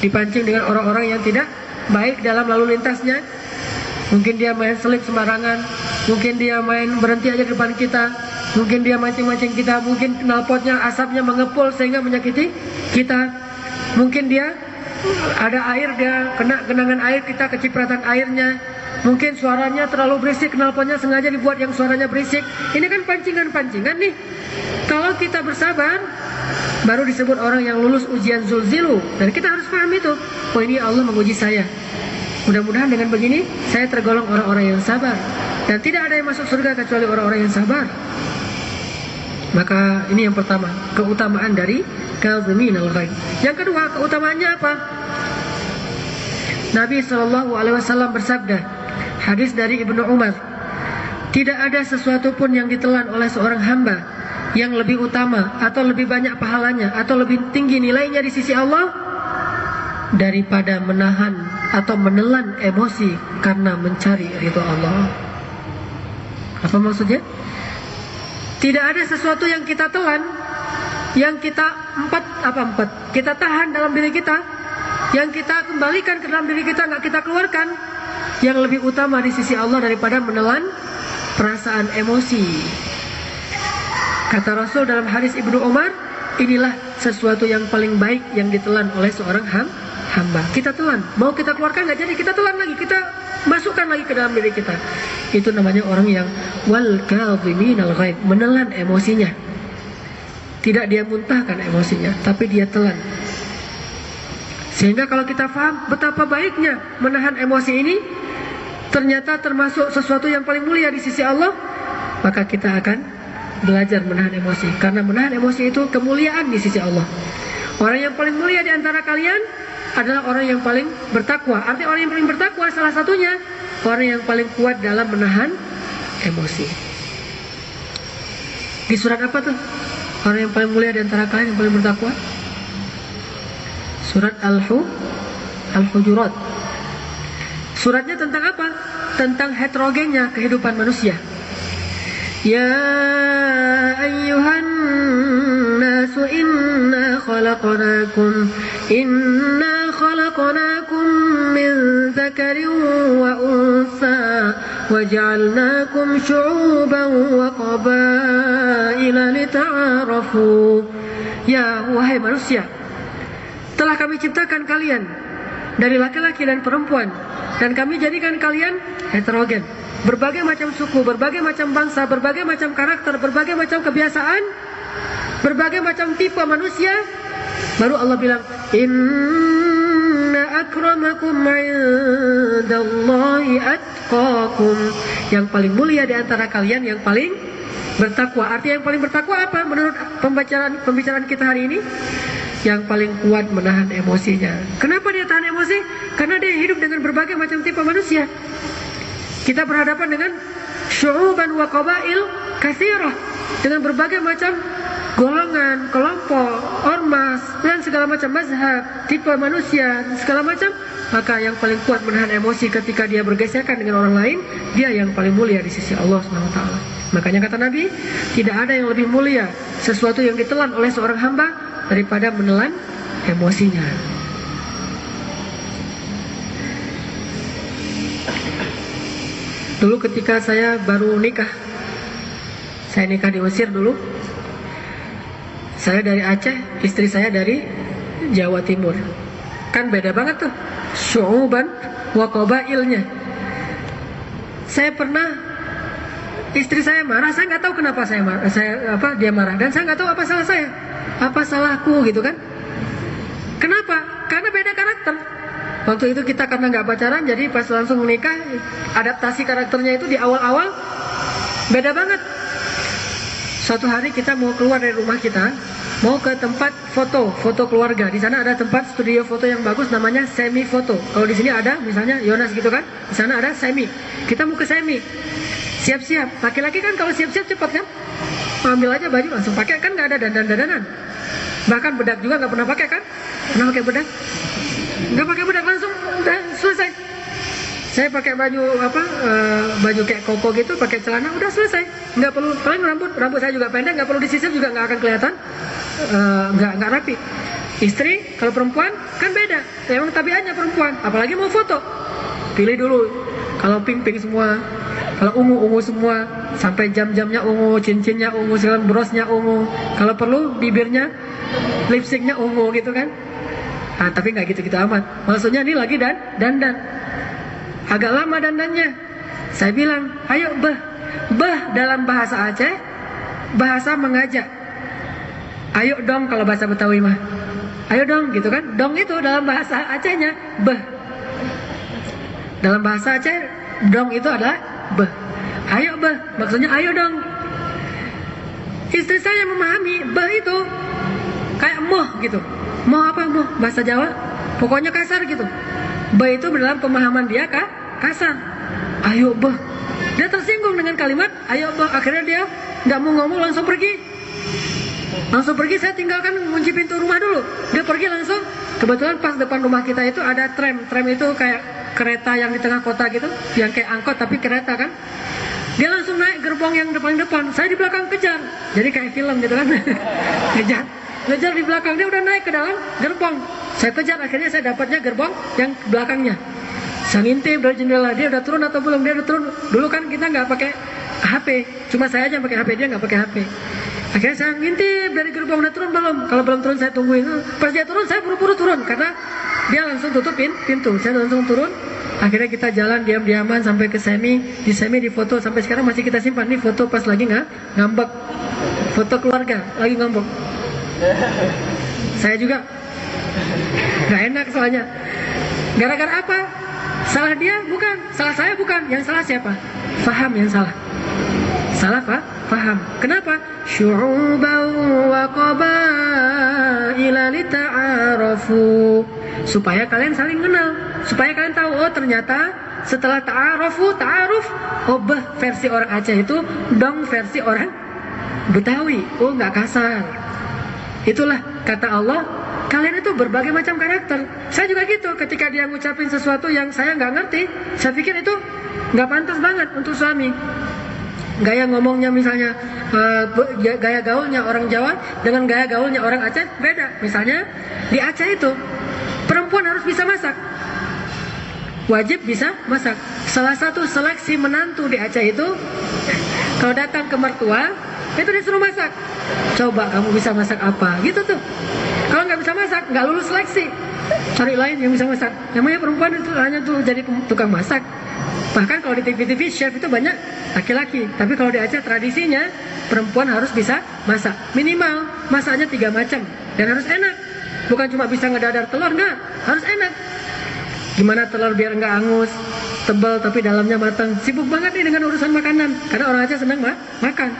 dipancing dengan orang-orang yang tidak baik dalam lalu lintasnya, mungkin dia main selip sembarangan, mungkin dia main berhenti aja di depan kita, mungkin dia mancing-mancing kita, mungkin knalpotnya asapnya mengepul sehingga menyakiti kita, mungkin dia ada air, dia kena genangan air, kita kecipratan airnya, mungkin suaranya terlalu berisik, knalpotnya sengaja dibuat yang suaranya berisik. Ini kan pancingan-pancingan nih. Kalau kita bersabar, baru disebut orang yang lulus ujian zulzilu. Dan kita harus paham itu. Oh, ini Allah menguji saya. Mudah-mudahan dengan begini saya tergolong orang-orang yang sabar. Dan tidak ada yang masuk surga kecuali orang-orang yang sabar. Maka ini yang pertama, keutamaan dari kazimin al-ghaidz. Yang kedua, keutamaannya apa? Nabi SAW bersabda, hadis dari Ibnu Umar, tidak ada sesuatu pun yang ditelan oleh seorang hamba yang lebih utama atau lebih banyak pahalanya atau lebih tinggi nilainya di sisi Allah daripada menahan atau menelan emosi karena mencari ridho Allah. Apa maksudnya? Tidak ada sesuatu yang kita telan, yang kita kita tahan dalam diri kita yang kita kembalikan ke dalam diri kita, nggak kita keluarkan, yang lebih utama di sisi Allah daripada menelan perasaan emosi. Kata Rasul dalam hadis Ibnu Umar, inilah sesuatu yang paling baik yang ditelan oleh seorang hamba. Kita telan, mau kita keluarkan nggak jadi, kita telan lagi, kita masukkan lagi ke dalam diri kita. Itu namanya orang yang wal kadhiminal ghaidh, menelan emosinya. Tidak dia muntahkan emosinya, tapi dia telan. Sehingga kalau kita paham betapa baiknya menahan emosi ini, ternyata termasuk sesuatu yang paling mulia di sisi Allah, maka kita akan belajar menahan emosi. Karena menahan emosi itu kemuliaan di sisi Allah. Orang yang paling mulia di antara kalian adalah orang yang paling bertakwa. Artinya orang yang paling bertakwa salah satunya orang yang paling kuat dalam menahan emosi. Di surat apa tuh? Orang yang paling mulia di antara kalian yang paling bertakwa? Surat Al-Hujurat. Suratnya tentang apa? Tentang heterogennya kehidupan manusia. Ya ayyuhan nasu inna khalaqnakum min dzakarin wa untha wa ja'alnakum syu'uban wa qabaila lita'arafu. Ya wahai manusia, telah kami ciptakan kalian dari laki-laki dan perempuan, dan kami jadikan kalian heterogen, berbagai macam suku, berbagai macam bangsa, berbagai macam karakter, berbagai macam kebiasaan, berbagai macam tipe manusia. Baru Allah bilang, inna akramakum indallahi atqakum. Yang paling mulia di antara kalian yang paling bertakwa. Artinya yang paling bertakwa apa? Menurut pembicaraan kita hari ini, yang paling kuat menahan emosinya. Kenapa dia tahan emosi? Karena dia hidup dengan berbagai macam tipe manusia. Kita berhadapan dengan syu'uban wa qabail katsirah, dengan berbagai macam golongan, kelompok, ormas, dan segala macam mazhab, tipe manusia, segala macam. Maka yang paling kuat menahan emosi ketika dia bergesekan dengan orang lain, dia yang paling mulia di sisi Allah SWT. Makanya kata Nabi, tidak ada yang lebih mulia sesuatu yang ditelan oleh seorang hamba daripada menelan emosinya. Dulu ketika saya baru nikah, saya nikah di Mesir dulu. Saya dari Aceh, istri saya dari Jawa Timur. Kan beda banget tuh syu'uban wa qabailnya. Saya pernah, istri saya marah, saya nggak tahu kenapa saya marah, dia marah, dan saya nggak tahu apa salah saya, apa salahku gitu kan. Kenapa? Karena beda karakter. Waktu itu kita karena nggak pacaran, jadi pas langsung menikah, adaptasi karakternya itu di awal-awal beda banget. Suatu hari kita mau keluar dari rumah kita, mau ke tempat foto keluarga. Di sana ada tempat studio foto yang bagus, namanya Semi Foto. Kalau di sini ada, misalnya Yonas gitu kan, di sana ada Semi. Kita mau ke Semi, siap-siap. Laki-laki kan kalau siap-siap cepat kan, ambil aja baju langsung pakai, kan nggak ada dandan-dandanan. Bahkan bedak juga nggak pernah pakai kan? Pernah pakai bedak? Nggak pakai bedak, langsung udah selesai. Saya pakai baju baju kayak koko gitu, pakai celana, udah selesai. Nggak perlu, paling rambut saya juga pendek, nggak perlu disisir juga, nggak akan kelihatan, nggak rapi. Istri kalau perempuan kan beda, emang tabiatnya perempuan, apalagi mau foto, pilih dulu. Kalau pink semua, kalau ungu semua, sampai jam-jamnya ungu, cincinnya ungu, segala brosnya ungu. Kalau perlu bibirnya, lipstiknya ungu gitu kan. Nah, tapi nggak gitu-gitu amat. Maksudnya ini lagi dandan. Agak lama dandannya. Saya bilang, ayo bah dalam bahasa Aceh, bahasa mengajak. Ayo dong kalau bahasa Betawi mah. Ayo dong gitu kan. Dong itu dalam bahasa Acehnya bah. Dalam bahasa Aceh, dong itu adalah bah. Ayo bah, maksudnya ayo dong. Istri saya memahami bah itu kayak moh gitu. Moh apa moh? Bahasa Jawa. Pokoknya kasar gitu. Bah itu dalam pemahaman dia kasar. Ayo bah. Dia tersinggung dengan kalimat ayo bah. Akhirnya dia nggak mau ngomong, langsung pergi. Saya tinggalkan, kunci pintu rumah dulu. Dia pergi langsung. Kebetulan pas depan rumah kita itu ada tram. Tram itu kayak kereta yang di tengah kota gitu, yang kayak angkot tapi kereta kan. Dia langsung naik gerbong yang depan. Saya di belakang kejar. Jadi kayak film gitu kan. Kejar di belakang, dia udah naik ke dalam gerbong. Saya kejar, akhirnya saya dapatnya gerbong yang belakangnya. Saya ngintip dari jendela, dia udah turun atau belum, dia udah turun. Dulu kan kita nggak pakai HP, cuma saya aja yang pakai HP, dia nggak pakai HP. Akhirnya saya ngintip dari gerbong, udah turun belum? Kalau belum turun saya tungguin. Pas dia turun, saya buru-buru turun karena dia langsung tutupin pintu. Saya langsung turun. Akhirnya kita jalan diam-diaman sampai ke semi. Di semi difoto, sampai sekarang masih kita simpan. Nih foto pas lagi ngambek, foto keluarga lagi ngambek. Saya juga nggak enak soalnya. Gara-gara apa? Salah dia bukan, salah saya bukan. Yang salah siapa? Faham yang salah. Salah Pak? Faham. Kenapa? Syu'uban wa qabaila lita'arafu. Supaya kalian saling kenal, supaya kalian tahu, oh ternyata setelah ta'aruf, oh versi orang Aceh itu dong versi orang Betawi, oh nggak kasar. Itulah kata Allah, kalian itu berbagai macam karakter. Saya juga gitu, ketika dia ngucapin sesuatu yang saya nggak ngerti, saya pikir itu nggak pantas banget untuk suami. Gaya ngomongnya misalnya, gaya gaulnya orang Jawa dengan gaya gaulnya orang Aceh beda. Misalnya di Aceh itu perempuan harus bisa masak, wajib bisa masak. Salah satu seleksi menantu di Aceh itu kalau datang ke mertua itu disuruh masak. Coba kamu bisa masak apa? Gitu tuh. Kalau nggak bisa masak, nggak lulus seleksi. Cari lain yang bisa masak. Namanya perempuan itu hanya tuh jadi tukang masak. Bahkan kalau di TV-TV chef itu banyak laki-laki. Tapi kalau di Aceh tradisinya perempuan harus bisa masak. Minimal masaknya 3 macam dan harus enak. Bukan cuma bisa ngedadar telur, enggak, harus enak. Gimana telur biar enggak angus, tebal tapi dalamnya matang. Sibuk banget nih dengan urusan makanan, karena orang Aceh senang makan.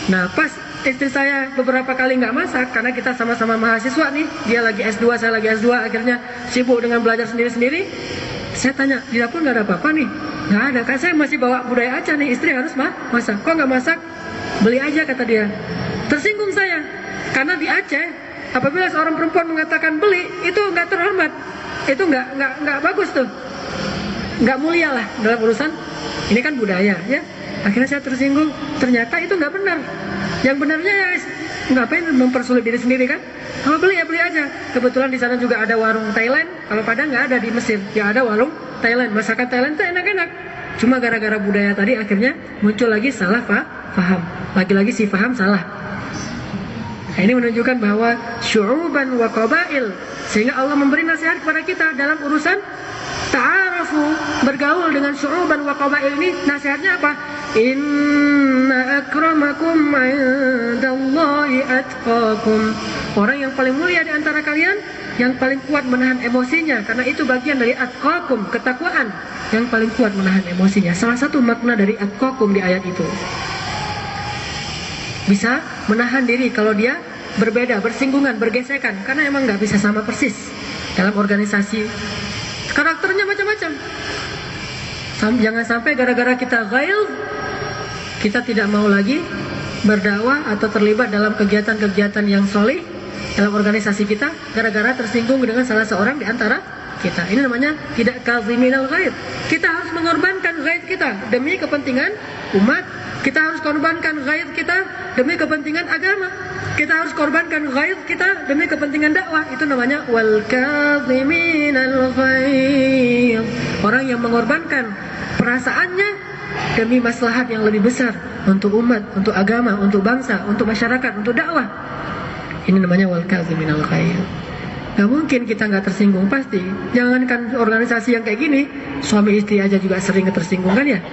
Nah pas istri saya beberapa kali nggak masak, karena kita sama-sama mahasiswa nih, dia lagi S2, saya lagi S2, akhirnya sibuk dengan belajar sendiri-sendiri. Saya tanya, di dapur nggak ada apa-apa nih? Nggak ada, kan saya masih bawa budaya Aceh nih, istri harus masak. Kok nggak masak? Beli aja kata dia. Tersinggung saya, karena di Aceh apabila seorang perempuan mengatakan beli, itu nggak terhormat, itu nggak bagus tuh, nggak mulia lah dalam urusan ini kan budaya ya. Akhirnya saya tersinggung, ternyata itu nggak benar. Yang benarnya ya ngapain mempersulit diri sendiri kan? Kalau beli ya beli aja. Kebetulan di sana juga ada warung Thailand. Kalau Padang nggak ada di Mesir, ya ada warung Thailand. Masakan Thailand itu enak-enak. Cuma gara-gara budaya tadi akhirnya muncul lagi salah paham. Lagi-lagi si paham salah. Nah, ini menunjukkan bahwa syu'uban wa qabail, sehingga Allah memberi nasihat kepada kita dalam urusan ta'arafu, bergaul dengan syu'uban wa qabail ini. Nasihatnya apa? Inna akramakum 'indallahi atqakum. Orang yang paling mulia di antara kalian yang paling kuat menahan emosinya, karena itu bagian dari atqakum, ketakwaan. Yang paling kuat menahan emosinya. Salah satu makna dari atqakum di ayat itu, bisa menahan diri kalau dia berbeda, bersinggungan, bergesekan, karena emang nggak bisa sama persis dalam organisasi. Karakternya macam-macam. Jangan sampai gara-gara kita ghail, kita tidak mau lagi berdakwah atau terlibat dalam kegiatan-kegiatan yang solih dalam organisasi kita, gara-gara tersinggung dengan salah seorang di antara kita. Ini namanya tidak kaziminal ghaid. Kita harus mengorbankan ghaid kita demi kepentingan umat. Kita harus korbankan ghaid kita demi kepentingan agama. Kita harus korbankan ghaid kita demi kepentingan dakwah. Itu namanya wal kaziminal ghaid. Orang yang mengorbankan perasaannya demi maslahat yang lebih besar untuk umat, untuk agama, untuk bangsa, untuk masyarakat, untuk dakwah. Ini namanya wal kaziminal ghaid. Gak mungkin kita nggak tersinggung, pasti. Jangankan organisasi yang kayak gini, suami istri aja juga sering tersinggung kan ya.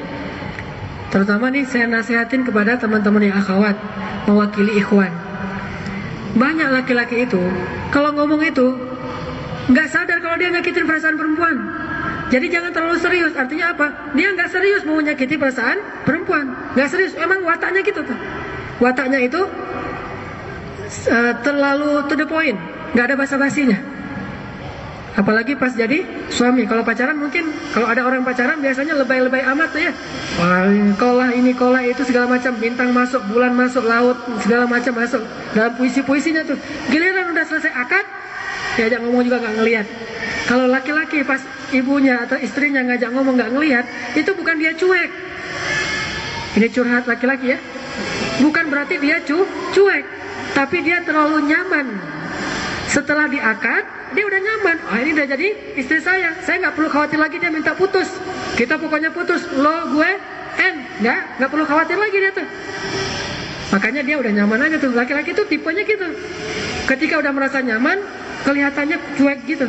Terutama nih saya nasihatin kepada teman-teman yang akhwat, mewakili ikhwan. Banyak laki-laki itu kalau ngomong itu nggak sadar kalau dia nyakitin perasaan perempuan. Jadi jangan terlalu serius. Artinya apa? Dia nggak serius mau menyakiti perasaan perempuan. Nggak serius. Emang wataknya gitu tuh. Wataknya itu terlalu to the point. Nggak ada basa-basinya. Apalagi pas jadi suami. Kalau pacaran mungkin, kalau ada orang pacaran biasanya lebay-lebay amat tuh ya. Wah, kolah ini, kolah itu, segala macam. Bintang masuk, bulan masuk, laut, segala macam masuk. Dalam puisi-puisinya tuh. Giliran udah selesai akad, diajak ngomong juga nggak ngelihat. Kalau laki-laki pas ibunya atau istrinya ngajak ngomong nggak ngelihat, itu bukan dia cuek. Ini curhat laki-laki ya. Bukan berarti dia cuek, tapi dia terlalu nyaman. Setelah diakad, dia udah nyaman. Ini udah jadi istri saya nggak perlu khawatir lagi dia minta putus. Kita pokoknya putus, lo gue N, nggak perlu khawatir lagi dia tuh. Makanya dia udah nyaman aja tuh. Laki-laki tuh tipenya gitu. Ketika udah merasa nyaman, kelihatannya cuek gitu.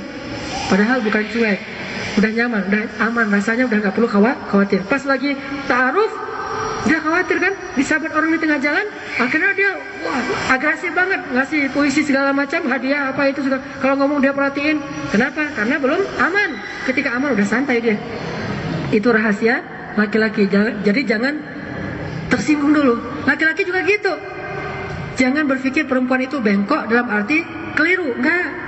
Padahal bukan cuek. Udah nyaman, udah aman, rasanya udah nggak perlu khawatir. Pas lagi ta'aruf, dia khawatir kan, disabet orang di tengah jalan. Akhirnya dia agresif banget, ngasih puisi segala macam, hadiah apa itu juga. Kalau ngomong dia perhatiin. Kenapa? Karena belum aman. Ketika aman udah santai dia. Itu rahasia laki-laki. Jadi jangan tersinggung dulu. Laki-laki juga gitu. Jangan berpikir perempuan itu bengkok dalam arti keliru. Enggak.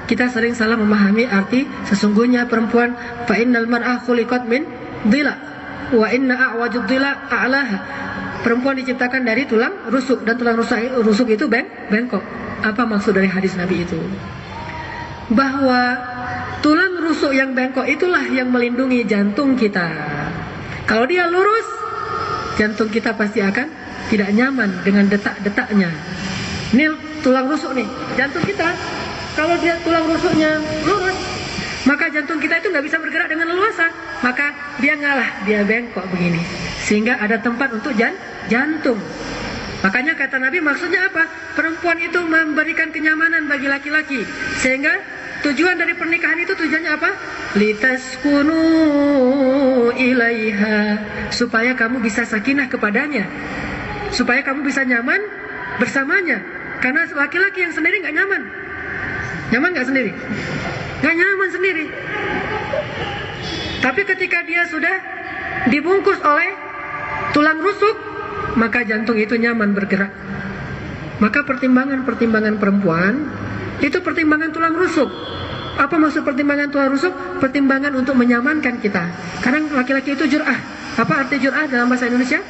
Kita sering salah memahami arti sesungguhnya perempuan fa innal mar'a khuliqat min dhila wa inna a'wajud dhila a'laha. Perempuan diciptakan dari tulang rusuk dan tulang rusuk itu bengkok. Apa maksud dari hadis Nabi itu? Bahwa tulang rusuk yang bengkok itulah yang melindungi jantung kita. Kalau dia lurus, jantung kita pasti akan tidak nyaman dengan detak-detaknya. Ini tulang rusuk nih, jantung kita. Kalau dia tulang rusuknya lurus, maka jantung kita itu nggak bisa bergerak dengan leluasa. Maka dia ngalah, dia bengkok begini. Sehingga ada tempat untuk jantung. Makanya kata Nabi maksudnya apa? Perempuan itu memberikan kenyamanan bagi laki-laki. Sehingga tujuan dari pernikahan itu tujuannya apa? Litaskunu ilaiha. Supaya kamu bisa sakinah kepadanya. Supaya kamu bisa nyaman bersamanya. Karena laki-laki yang sendiri nggak nyaman. Nyaman nggak sendiri? Nggak nyaman sendiri. Tapi ketika dia sudah dibungkus oleh tulang rusuk, maka jantung itu nyaman bergerak. Maka pertimbangan-pertimbangan perempuan itu pertimbangan tulang rusuk. Apa maksud pertimbangan tulang rusuk? Pertimbangan untuk menyamankan kita. Kadang laki-laki itu jur'ah. Apa arti jur'ah dalam bahasa Indonesia?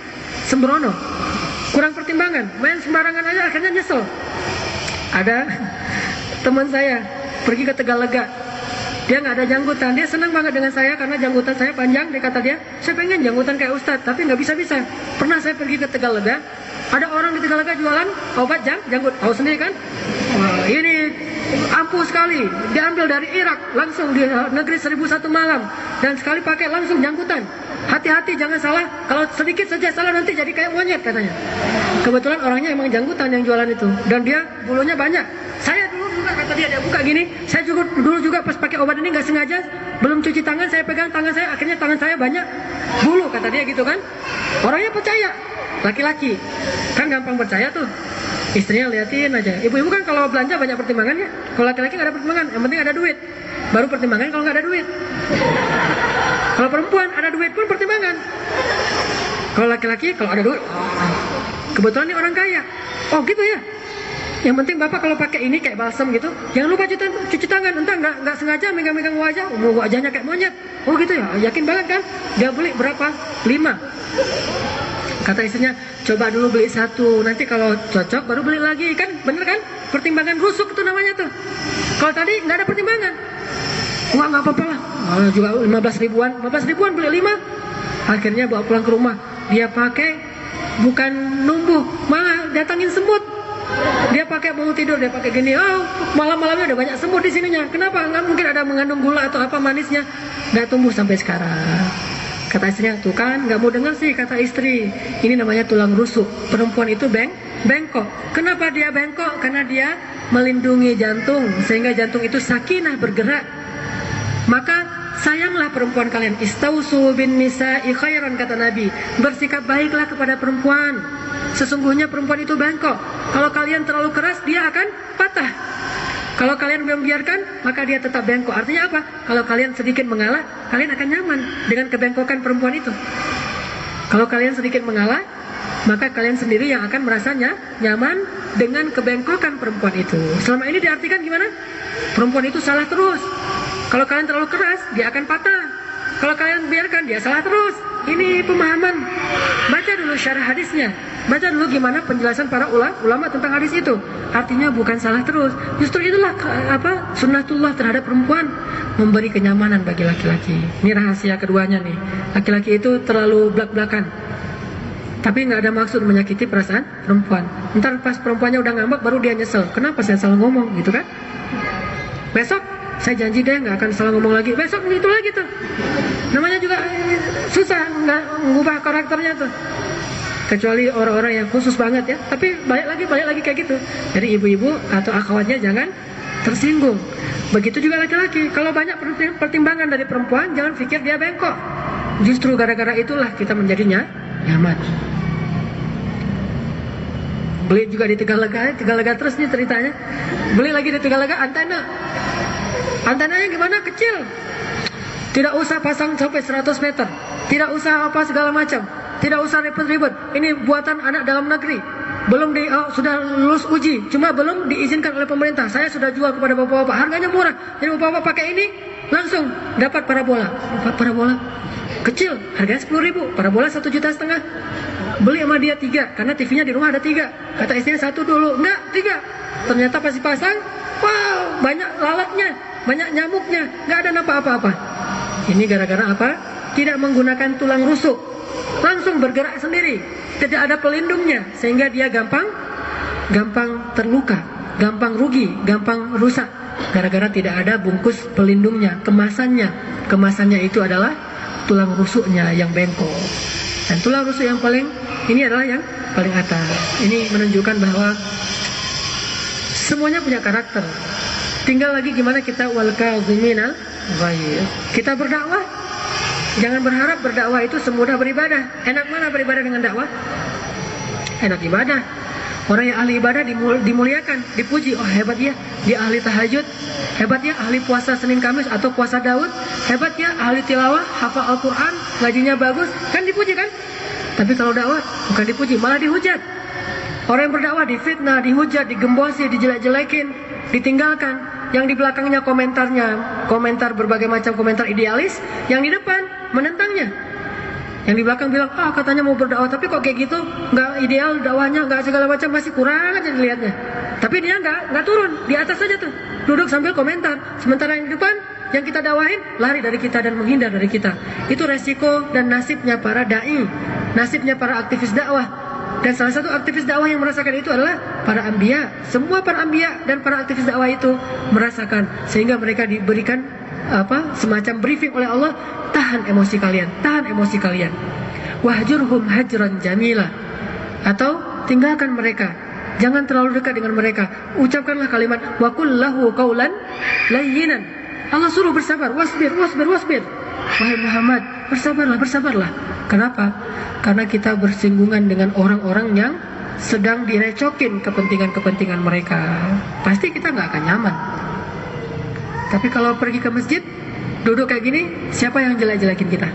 Sembrono. Kurang pertimbangan, main sembarangan aja akhirnya nyesel. Ada teman saya pergi ke Tegalega, dia nggak ada janggutan, dia senang banget dengan saya karena janggutan saya panjang. Dia kata dia, saya pengen janggutan kayak Ustadz, tapi nggak bisa. Pernah saya pergi ke Tegalega, ada orang di Tegalega jualan obat janggut, tahu sendiri kan? Wah, ini ampuh sekali, diambil dari Irak langsung di negeri 1001 malam, dan sekali pakai langsung janggutan. Hati-hati jangan salah, kalau sedikit saja salah nanti jadi kayak monyet katanya. Kebetulan orangnya emang janggutan yang jualan itu, dan dia bulunya banyak. Saya dulu juga kata dia buka gini, saya juga dulu juga pas pakai obat ini nggak sengaja, belum cuci tangan, saya pegang tangan saya, akhirnya tangan saya banyak bulu kata dia gitu kan. Orangnya percaya, laki-laki kan gampang percaya tuh. Istrinya liatin aja. Ibu-ibu kan kalau belanja banyak pertimbangannya. Kalau laki-laki nggak ada pertimbangan, yang penting ada duit. Baru pertimbangan kalau nggak ada duit. Kalau perempuan ada duit pun pertimbangan. Kalau laki-laki kalau ada duit, kebetulan ini orang kaya. Oh gitu ya. Yang penting bapak kalau pakai ini kayak balsam gitu, jangan lupa cuci tangan. Entah nggak sengaja megang-megang wajah, wajahnya kayak monyet. Oh gitu ya. Yakin banget kan? Dia beli berapa? 5. Kata istrinya, coba dulu beli 1, nanti kalau cocok baru beli lagi. Kan bener kan? Pertimbangan rusuk itu namanya tuh. Kalau tadi nggak ada pertimbangan, nggak apa-apa lah, juga 15 ribuan beli 5. Akhirnya bawa pulang ke rumah, dia pakai bukan numbuh, malah datangin semut. Dia pakai mau tidur, dia pakai gini, oh malam-malamnya ada banyak semut di sininya. Kenapa? Nggak mungkin ada mengandung gula atau apa manisnya, nggak tumbuh sampai sekarang. Kata istrinya, tuh kan nggak mau dengar sih kata istri. Ini namanya tulang rusuk. Perempuan itu bengkok. Kenapa dia bengkok? Karena dia melindungi jantung, sehingga jantung itu sakinah bergerak. Maka sayanglah perempuan kalian. Istausu bin nisa'i khairan kata Nabi. Bersikap baiklah kepada perempuan. Sesungguhnya perempuan itu bengkok. Kalau kalian terlalu keras, dia akan patah. Kalau kalian membiarkan, maka dia tetap bengkok. Artinya apa? Kalau kalian sedikit mengalah, kalian akan nyaman dengan kebengkokan perempuan itu. Kalau kalian sedikit mengalah, maka kalian sendiri yang akan merasa nyaman dengan kebengkokan perempuan itu. Selama ini diartikan gimana? Perempuan itu salah terus. Kalau kalian terlalu keras, dia akan patah. Kalau kalian biarkan, dia salah terus. Ini pemahaman. Baca dulu syarah hadisnya. Baca dulu gimana penjelasan para ulama tentang hadis itu. Artinya bukan salah terus. Justru itulah sunnatullah terhadap perempuan, memberi kenyamanan bagi laki-laki. Ini rahasia keduanya nih. Laki-laki itu terlalu belak-belakan. Tapi nggak ada maksud menyakiti perasaan perempuan. Ntar pas perempuannya udah ngambek baru dia nyesel. Kenapa saya salah ngomong gitu kan? Besok saya janji deh nggak akan salah ngomong lagi. Besok itu lagi tuh. Namanya juga susah nggak mengubah karakternya tuh. Kecuali orang-orang yang khusus banget ya. Tapi balik lagi kayak gitu. Jadi ibu-ibu atau akhwatnya jangan tersinggung. Begitu juga laki-laki. Kalau banyak pertimbangan dari perempuan, jangan pikir dia bengkok. Justru gara-gara itulah kita menjadinya nyaman. Beli juga di Tegalega terus nih ceritanya. Beli lagi di Tegalega antena. Antenanya gimana? Kecil. Tidak usah pasang sampai 100 meter. Tidak usah apa segala macam. Tidak usah ribet-ribet. Ini buatan anak dalam negeri. Belum sudah lulus uji, cuma belum diizinkan oleh pemerintah. Saya sudah jual kepada bapak-bapak. Harganya murah. Jadi bapak-bapak pakai ini langsung dapat parabola. Parabola kecil, harganya 10.000. Parabola 1,5 juta. Beli sama dia 3, karena TV-nya di rumah ada 3. Kata istrinya 1 dulu, enggak 3. Ternyata pas dipasang, wow, banyak lalatnya, banyak nyamuknya, nggak ada apa-apa. Ini gara-gara apa? Tidak menggunakan tulang rusuk, langsung bergerak sendiri, tidak ada pelindungnya, sehingga dia gampang terluka, gampang rugi, gampang rusak, gara-gara tidak ada bungkus pelindungnya, kemasannya itu adalah tulang rusuknya yang bengkok. Dan tulang rusuk yang ini adalah yang paling atas. Ini menunjukkan bahwa semuanya punya karakter. Tinggal lagi gimana kita wal kaziminal ghaidh. Kita berdakwah, jangan berharap berdakwah itu semudah beribadah. Enak mana beribadah dengan dakwah? Enak ibadah. Orang yang ahli ibadah dimuliakan, dipuji. Oh hebat ya, dia ahli tahajud. Hebat ya, ahli puasa Senin Kamis atau puasa Daud. Hebat ya, ahli tilawah, hafal Al-Quran, ngajinya bagus. Kan dipuji kan? Tapi kalau dakwah bukan dipuji, malah dihujat. Orang yang berdakwah difitnah, dihujat, digembosi, dijelek-jelekin, ditinggalkan. Yang di belakangnya komentar berbagai macam komentar idealis. Yang di depan menentangnya. Yang di belakang bilang, katanya mau berdakwah, tapi kok kayak gitu, nggak ideal dakwahnya, nggak segala macam, masih kurang aja dilihatnya. Tapi dia nggak turun, di atas saja tuh, duduk sambil komentar. Sementara yang di depan, yang kita dakwahin, lari dari kita dan menghindar dari kita. Itu resiko dan nasibnya para dai, nasibnya para aktivis dakwah. Dan salah satu aktivis dakwah yang merasakan itu adalah para anbiya. Semua para anbiya dan para aktivis dakwah itu merasakan, sehingga mereka diberikan semacam briefing oleh Allah, tahan emosi kalian, wahjurhum hajran jamila, atau tinggalkan mereka, jangan terlalu dekat dengan mereka, ucapkanlah kalimat wa qul lahu qaulan layyinan. Allah suruh bersabar, wasbir. Wahai Muhammad, bersabarlah. Kenapa? Karena kita bersinggungan dengan orang-orang yang sedang direcokin kepentingan mereka. Pasti kita nggak akan nyaman. Tapi kalau pergi ke masjid, duduk kayak gini, siapa yang jelek-jelekin kita?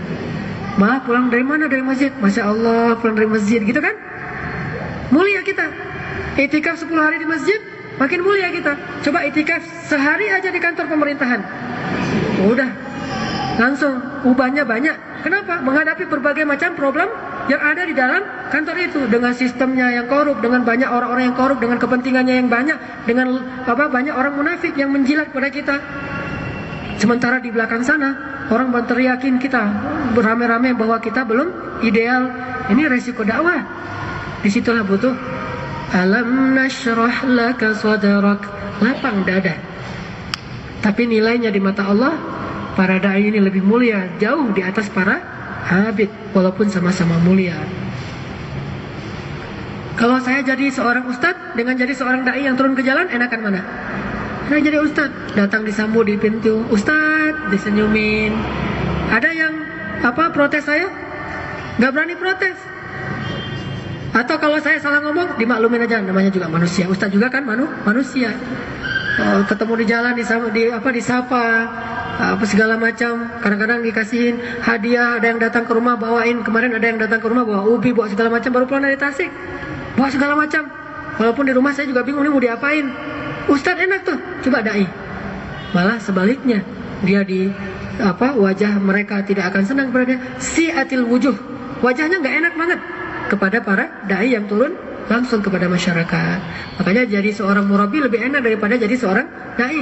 Malah pulang dari mana? Dari masjid. Masya Allah, pulang dari masjid gitu kan? Mulia kita. Itikaf 10 hari di masjid, makin mulia kita. Coba itikaf sehari aja di kantor pemerintahan. Udah, langsung ubahnya banyak. Kenapa? Menghadapi berbagai macam problem yang ada di dalam kantor itu, dengan sistemnya yang korup, dengan banyak orang-orang yang korup, dengan kepentingannya yang banyak, dengan banyak orang munafik yang menjilat pada kita. Sementara di belakang sana orang berteriakin kita beramai-ramai bahwa kita belum ideal. Ini resiko dakwah. Disitulah butuh alam nashrah laka sadrak, lapang dada. Tapi nilainya di mata Allah, para dai ini lebih mulia, jauh di atas para abid, walaupun sama-sama mulia. Kalau saya jadi seorang ustadz dengan jadi seorang dai yang turun ke jalan, enakan mana? Saya jadi ustadz, datang disambut di pintu, ustadz, disenyumin. Ada yang protes saya? Nggak berani protes. Atau kalau saya salah ngomong, dimaklumin aja, namanya juga manusia. Ustadz juga kan manusia. Ketemu di jalan, disapa, segala macam. Kadang-kadang dikasihin hadiah, ada yang datang ke rumah bawain. Kemarin ada yang datang ke rumah bawa ubi, bawa segala macam, baru pulang dari Tasik, bawa segala macam. Walaupun di rumah saya juga bingung ini mau diapain. Ustadz enak tuh, coba dai. Malah sebaliknya, dia wajah mereka tidak akan senang pada dia. Si'atil wujuh, wajahnya nggak enak banget kepada para dai yang turun langsung kepada masyarakat. Makanya jadi seorang murabi lebih enak daripada jadi seorang dai.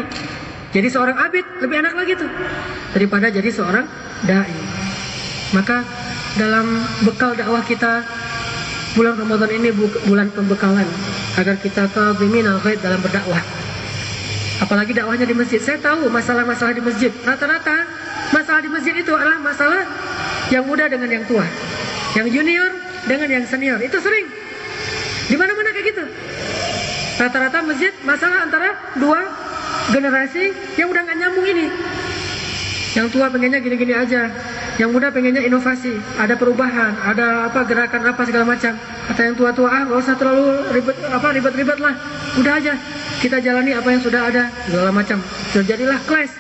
Jadi seorang abid lebih enak lagi tuh daripada jadi seorang dai. Maka dalam bekal dakwah kita Bulan Ramadan ini bulan pembekalan agar kita kadhiminal ghaid dalam berdakwah. Apalagi dakwahnya di masjid. Saya tahu masalah-masalah di masjid. Rata-rata masalah di masjid itu adalah masalah yang muda dengan yang tua, yang junior dengan yang senior. Itu sering. Di mana-mana kayak gitu. Rata-rata masjid masalah antara dua generasi yang udah nggak nyambung ini. Yang tua pengennya gini-gini aja, yang muda pengennya inovasi, ada perubahan, ada apa gerakan apa segala macam. Kata yang tua-tua, nggak usah terlalu ribet-ribet lah, udah aja kita jalani apa yang sudah ada segala macam. Terjadilah clash.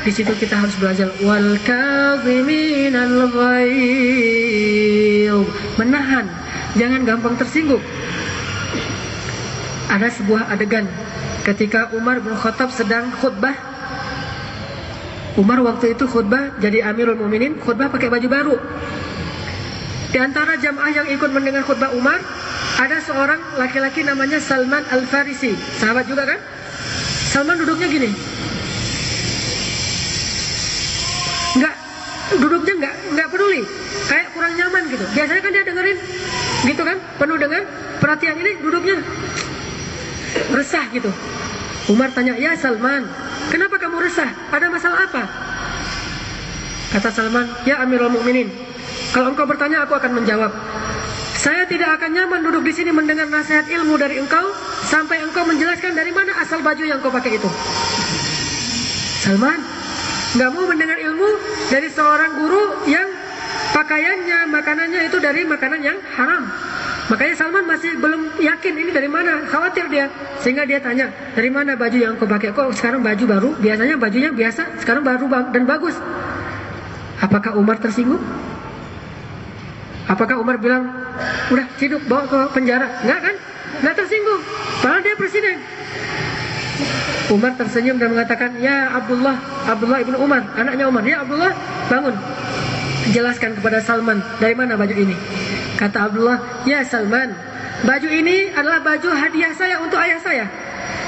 Di situ kita harus belajar wal kadhiminal ghaidh, menahan, jangan gampang tersinggung. Ada sebuah adegan ketika Umar bin Khattab sedang khutbah. Umar waktu itu khutbah jadi Amirul Mukminin, khutbah pakai baju baru. Di antara jamaah yang ikut mendengar khutbah Umar, ada seorang laki-laki namanya Salman Al-Farisi, sahabat juga kan? Salman duduknya gini. Nggak peduli, kayak kurang nyaman gitu. Biasanya kan dia dengerin gitu kan, penuh dengan perhatian. Ini duduknya resah gitu. Umar tanya, "Ya Salman, kenapa kamu resah? Ada masalah apa?" Kata Salman, "Ya Amirul Mukminin, kalau engkau bertanya aku akan menjawab. Saya tidak akan nyaman duduk di sini mendengar nasihat ilmu dari engkau sampai engkau menjelaskan dari mana asal baju yang kau pakai itu." Salman nggak mau mendengar ilmu dari seorang guru yang pakaiannya, makanannya itu dari makanan yang haram. Makanya Salman masih belum yakin ini dari mana, khawatir dia. Sehingga dia tanya, dari mana baju yang kau pakai? Kok sekarang baju baru? Biasanya bajunya biasa, sekarang baru dan bagus. Apakah Umar tersinggung? Apakah Umar bilang, udah ciduk bawa ke penjara? Enggak kan? Enggak tersinggung. Padahal dia presiden. Umar tersenyum dan mengatakan, "Ya Abdullah ibnu Umar, anaknya Umar. Ya Abdullah, bangun. Jelaskan kepada Salman, dari mana baju ini?" Kata Abdullah, "Ya Salman, baju ini adalah baju hadiah saya untuk ayah saya.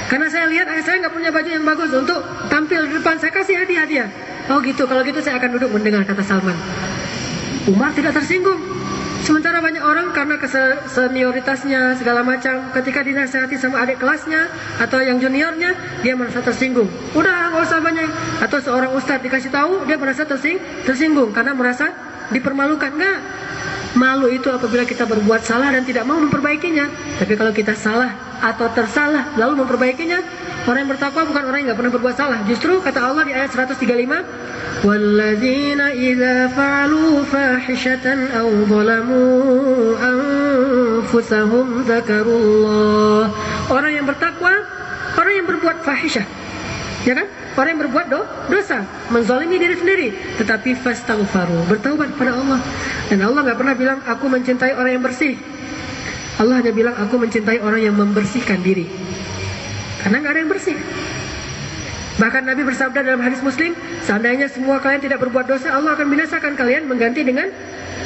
Karena saya lihat ayah saya nggak punya baju yang bagus untuk tampil di depan, saya kasih hadiah." "Oh gitu, kalau gitu saya akan duduk mendengar," kata Salman. Umar tidak tersinggung. Sementara banyak orang karena senioritasnya segala macam, ketika dinasihati sama adik kelasnya atau yang juniornya, dia merasa tersinggung. Udah nggak usah banyak. Atau seorang ustadz dikasih tahu, dia merasa tersinggung karena merasa dipermalukan. Enggak. Malu itu apabila kita berbuat salah dan tidak mau memperbaikinya. Tapi kalau kita salah atau tersalah lalu memperbaikinya, orang yang bertakwa bukan orang yang nggak pernah berbuat salah. Justru kata Allah di ayat 135, "Walladzina idza fa'alu fahishatan aw zalamu anfusahum dzakarullah." Orang yang bertakwa, orang yang berbuat fahisyah, ya kan? Orang yang berbuat dosa, menzalimi diri sendiri, tetapi fastaghfaru, bertaubat kepada Allah. Dan Allah nggak pernah bilang aku mencintai orang yang bersih. Allah hanya bilang aku mencintai orang yang membersihkan diri. Karena nggak ada yang bersih. Bahkan Nabi bersabda dalam hadis Muslim, seandainya semua kalian tidak berbuat dosa, Allah akan binasakan kalian mengganti dengan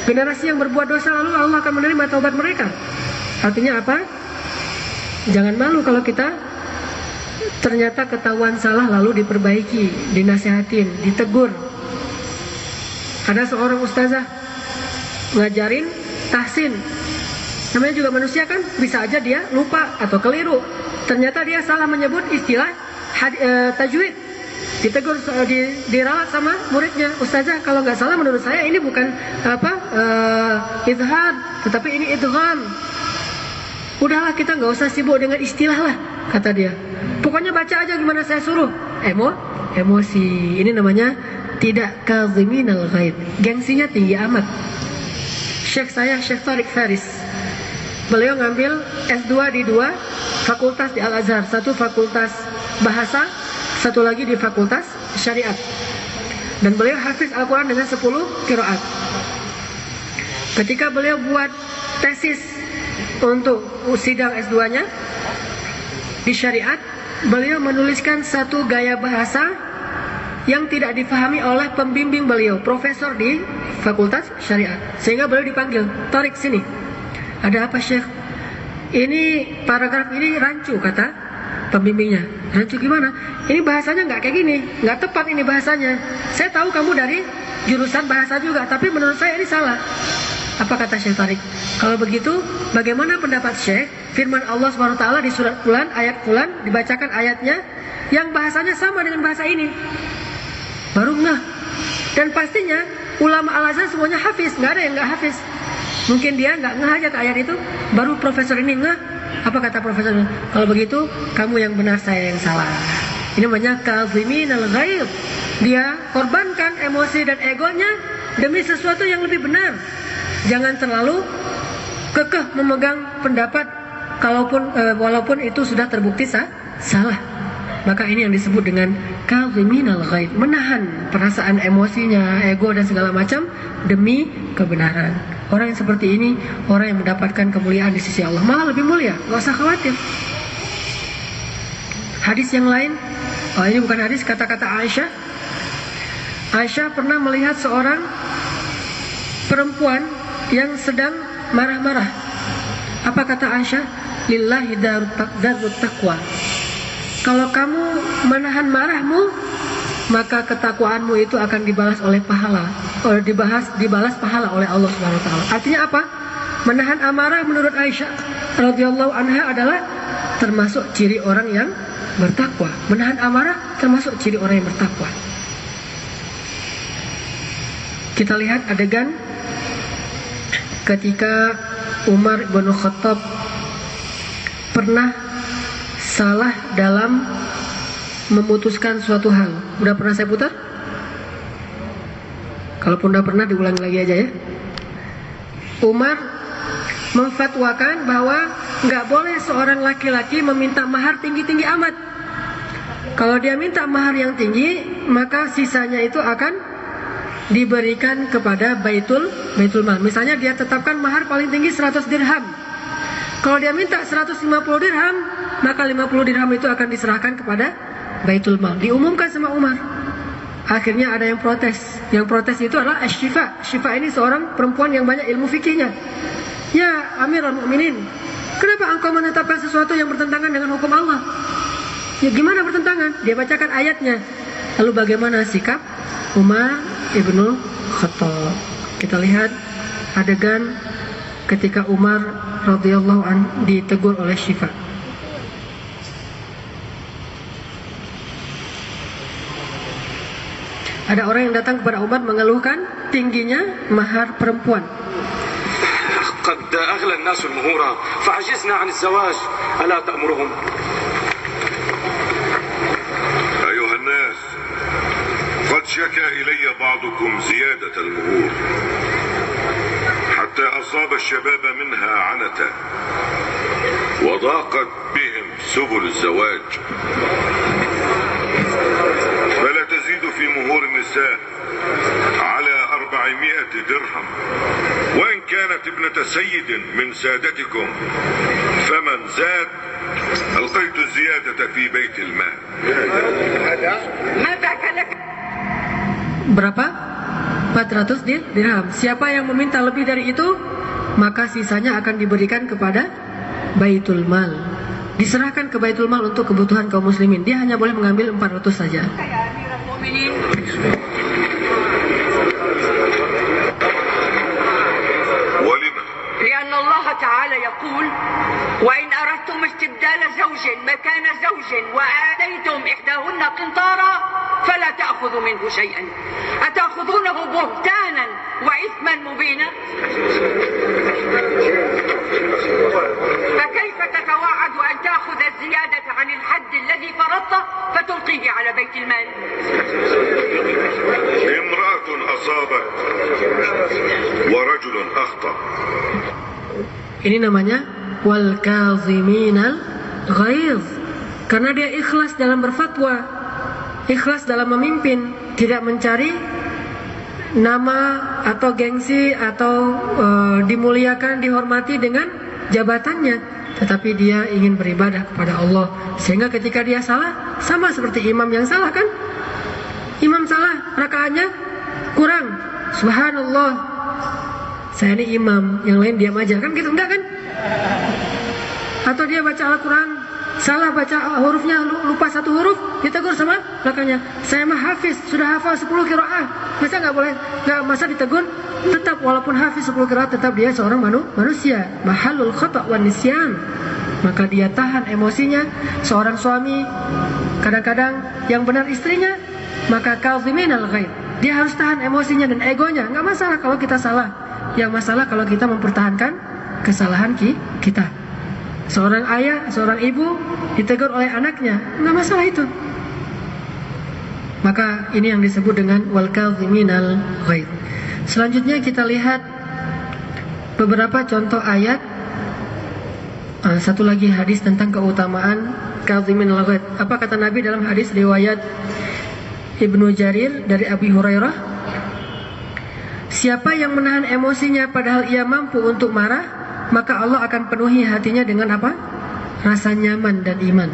generasi yang berbuat dosa, lalu Allah akan menerima taubat mereka. Artinya apa? Jangan malu kalau kita ternyata ketahuan salah lalu diperbaiki, dinasihatin, ditegur. Ada seorang ustazah ngajarin tahsin. Namanya juga manusia kan, bisa aja dia lupa atau keliru. Ternyata dia salah menyebut istilah tajwid. Ditegur, diralat sama muridnya. "Ustazah, kalau nggak salah menurut saya ini bukan idhar, tetapi ini idgham." "Udahlah, kita nggak usah sibuk dengan istilah lah," kata dia. "Pokoknya baca aja gimana saya suruh." Emosi. Ini namanya tidak kadhiminal ghaid. Gengsinya tinggi amat. Syekh saya, Syekh Tariq Faris, beliau ngambil S2 di 2 fakultas di Al-Azhar. Satu fakultas bahasa, satu lagi di fakultas syariat. Dan beliau hafiz Al-Quran dengan 10 qiraat. Ketika beliau buat tesis untuk sidang S2-nya di syariat, beliau menuliskan satu gaya bahasa yang tidak dipahami oleh pembimbing beliau, profesor di fakultas syariat. Sehingga beliau dipanggil, "Tarik sini. Ada apa Syekh? Ini paragraf ini rancu," kata pembimbingnya. "Rancu gimana? Ini bahasanya nggak kayak gini, nggak tepat ini bahasanya. Saya tahu kamu dari jurusan bahasa juga, tapi menurut saya ini salah." Apa kata Syekh Tarik? Kalau begitu, bagaimana pendapat Syekh? Firman Allah SWT di surat Fulan, ayat Fulan, dibacakan ayatnya yang bahasanya sama dengan bahasa ini. Baru ngeh. Dan pastinya ulama Al-Azhar semuanya hafiz, nggak ada yang nggak hafiz. Mungkin dia nggak ngeh aja ke ayat itu, baru profesor ini ngeh. Apa kata profesor ini? Kalau begitu, kamu yang benar, saya yang salah. Ini namanya kaziminal ghaib. Dia korbankan emosi dan egonya demi sesuatu yang lebih benar. Jangan terlalu kekeh memegang pendapat walaupun itu sudah terbukti salah. Maka ini yang disebut dengan kaziminal ghaib, menahan perasaan emosinya, ego dan segala macam demi kebenaran. Orang yang seperti ini orang yang mendapatkan kemuliaan di sisi Allah, malah lebih mulia, nggak usah khawatir. Hadis yang lain, ini bukan hadis, kata-kata Aisyah. Aisyah pernah melihat seorang perempuan yang sedang marah-marah. Apa kata Aisyah? Lillahi darut taqwa. Kalau kamu menahan marahmu, maka ketakwaanmu itu akan dibalas oleh pahala, dibalas pahala oleh Allah Subhanahu wa taala. Artinya apa? Menahan amarah menurut Aisyah radhiyallahu anha adalah termasuk ciri orang yang bertakwa. Menahan amarah termasuk ciri orang yang bertakwa. Kita lihat adegan ketika Umar bin Khattab pernah salah dalam memutuskan suatu hal. Udah pernah saya putar? Kalaupun udah pernah, diulangi lagi aja ya. Umar memfatwakan bahwa nggak boleh seorang laki-laki meminta mahar tinggi-tinggi amat. Kalau dia minta mahar yang tinggi, maka sisanya itu akan diberikan kepada baitul mal. Misalnya dia tetapkan mahar paling tinggi 100 dirham. Kalau dia minta 150 dirham, maka 50 dirham itu akan diserahkan kepada baitul mal. Diumumkan sama Umar. Akhirnya ada yang protes. Yang protes itu adalah Asy-Syifa. Syifa ini seorang perempuan yang banyak ilmu fikihnya. Ya Amirul Mukminin, kenapa engkau menetapkan sesuatu yang bertentangan dengan hukum Allah? Ya gimana bertentangan? Dia bacakan ayatnya. Lalu bagaimana sikap Umar ibnu Khattab? Kita lihat adegan ketika Umar radhiyallahu an ditegur oleh Syifa. Ada orang yang datang kepada Umar mengeluhkan tingginya mahar perempuan. قد أغلى الناس المهورة فعجزنا عن الزواج ألا تأمرهم أيها الناس قد شكى إلي بعضكم زيادة المهور حتى أصاب الشباب منها عنتا وضاقت بهم سبل الزواج فلا تزيد في مهور النساء على 400 درهم وإن كانت ابنة سيد من سادتكم فمن زاد ألقيت الزيادة في بيت المال. Berapa? 400 dirham. Siapa yang meminta lebih dari itu, maka sisanya akan diberikan kepada baitul mal. Diserahkan ke baitul mal untuk kebutuhan kaum muslimin. Dia hanya boleh mengambil 400 saja. لأن الله تعالى يقول وإن أردتم استبدال زوج مكان زوج وآتيتم إحداهن قنطارا فلا تأخذوا منه شيئا أتأخذونه بهتانا وإثما مبينا فكيف تتواعد أن تأخذ الزيادة عن الحد الذي فرضته فتلقيه على بيت المال. امرأة أصابت ورجل أخطأ. Ini namanya wal kaziminal ghaiz. Karena dia ikhlas dalam berfatwa, ikhlas dalam memimpin, tidak mencari nama atau gengsi atau dimuliakan, dihormati dengan jabatannya, tetapi dia ingin beribadah kepada Allah. Sehingga ketika dia salah, sama seperti imam yang salah kan? Imam salah, rakaatnya kurang. Subhanallah, saya ini imam, yang lain diam aja kan gitu, enggak kan? Atau dia baca Al-Quran salah baca hurufnya, lupa satu huruf, ditegur sama belakangnya. Saya mah hafiz, sudah hafal 10 qiraah. Masa nggak boleh, masa ditegur? Tetap walaupun hafiz 10 qiraah, tetap dia seorang manusia. Mahallul khata' wan nisyan. Maka dia tahan emosinya. Seorang suami kadang-kadang yang benar istrinya, maka kaziminal ghaid. Dia harus tahan emosinya dan egonya. Nggak masalah kalau kita salah. Yang masalah kalau kita mempertahankan kesalahan kita. Seorang ayah, seorang ibu ditegur oleh anaknya, nggak masalah itu. Maka ini yang disebut dengan wal kaziminal ghaid. Selanjutnya kita lihat beberapa contoh ayat. Satu lagi hadis tentang keutamaan kaziminal ghaid. Apa kata Nabi dalam hadis riwayat Ibnu Jarir dari Abi Hurairah? Siapa yang menahan emosinya padahal ia mampu untuk marah, maka Allah akan penuhi hatinya dengan apa? Rasa nyaman dan iman.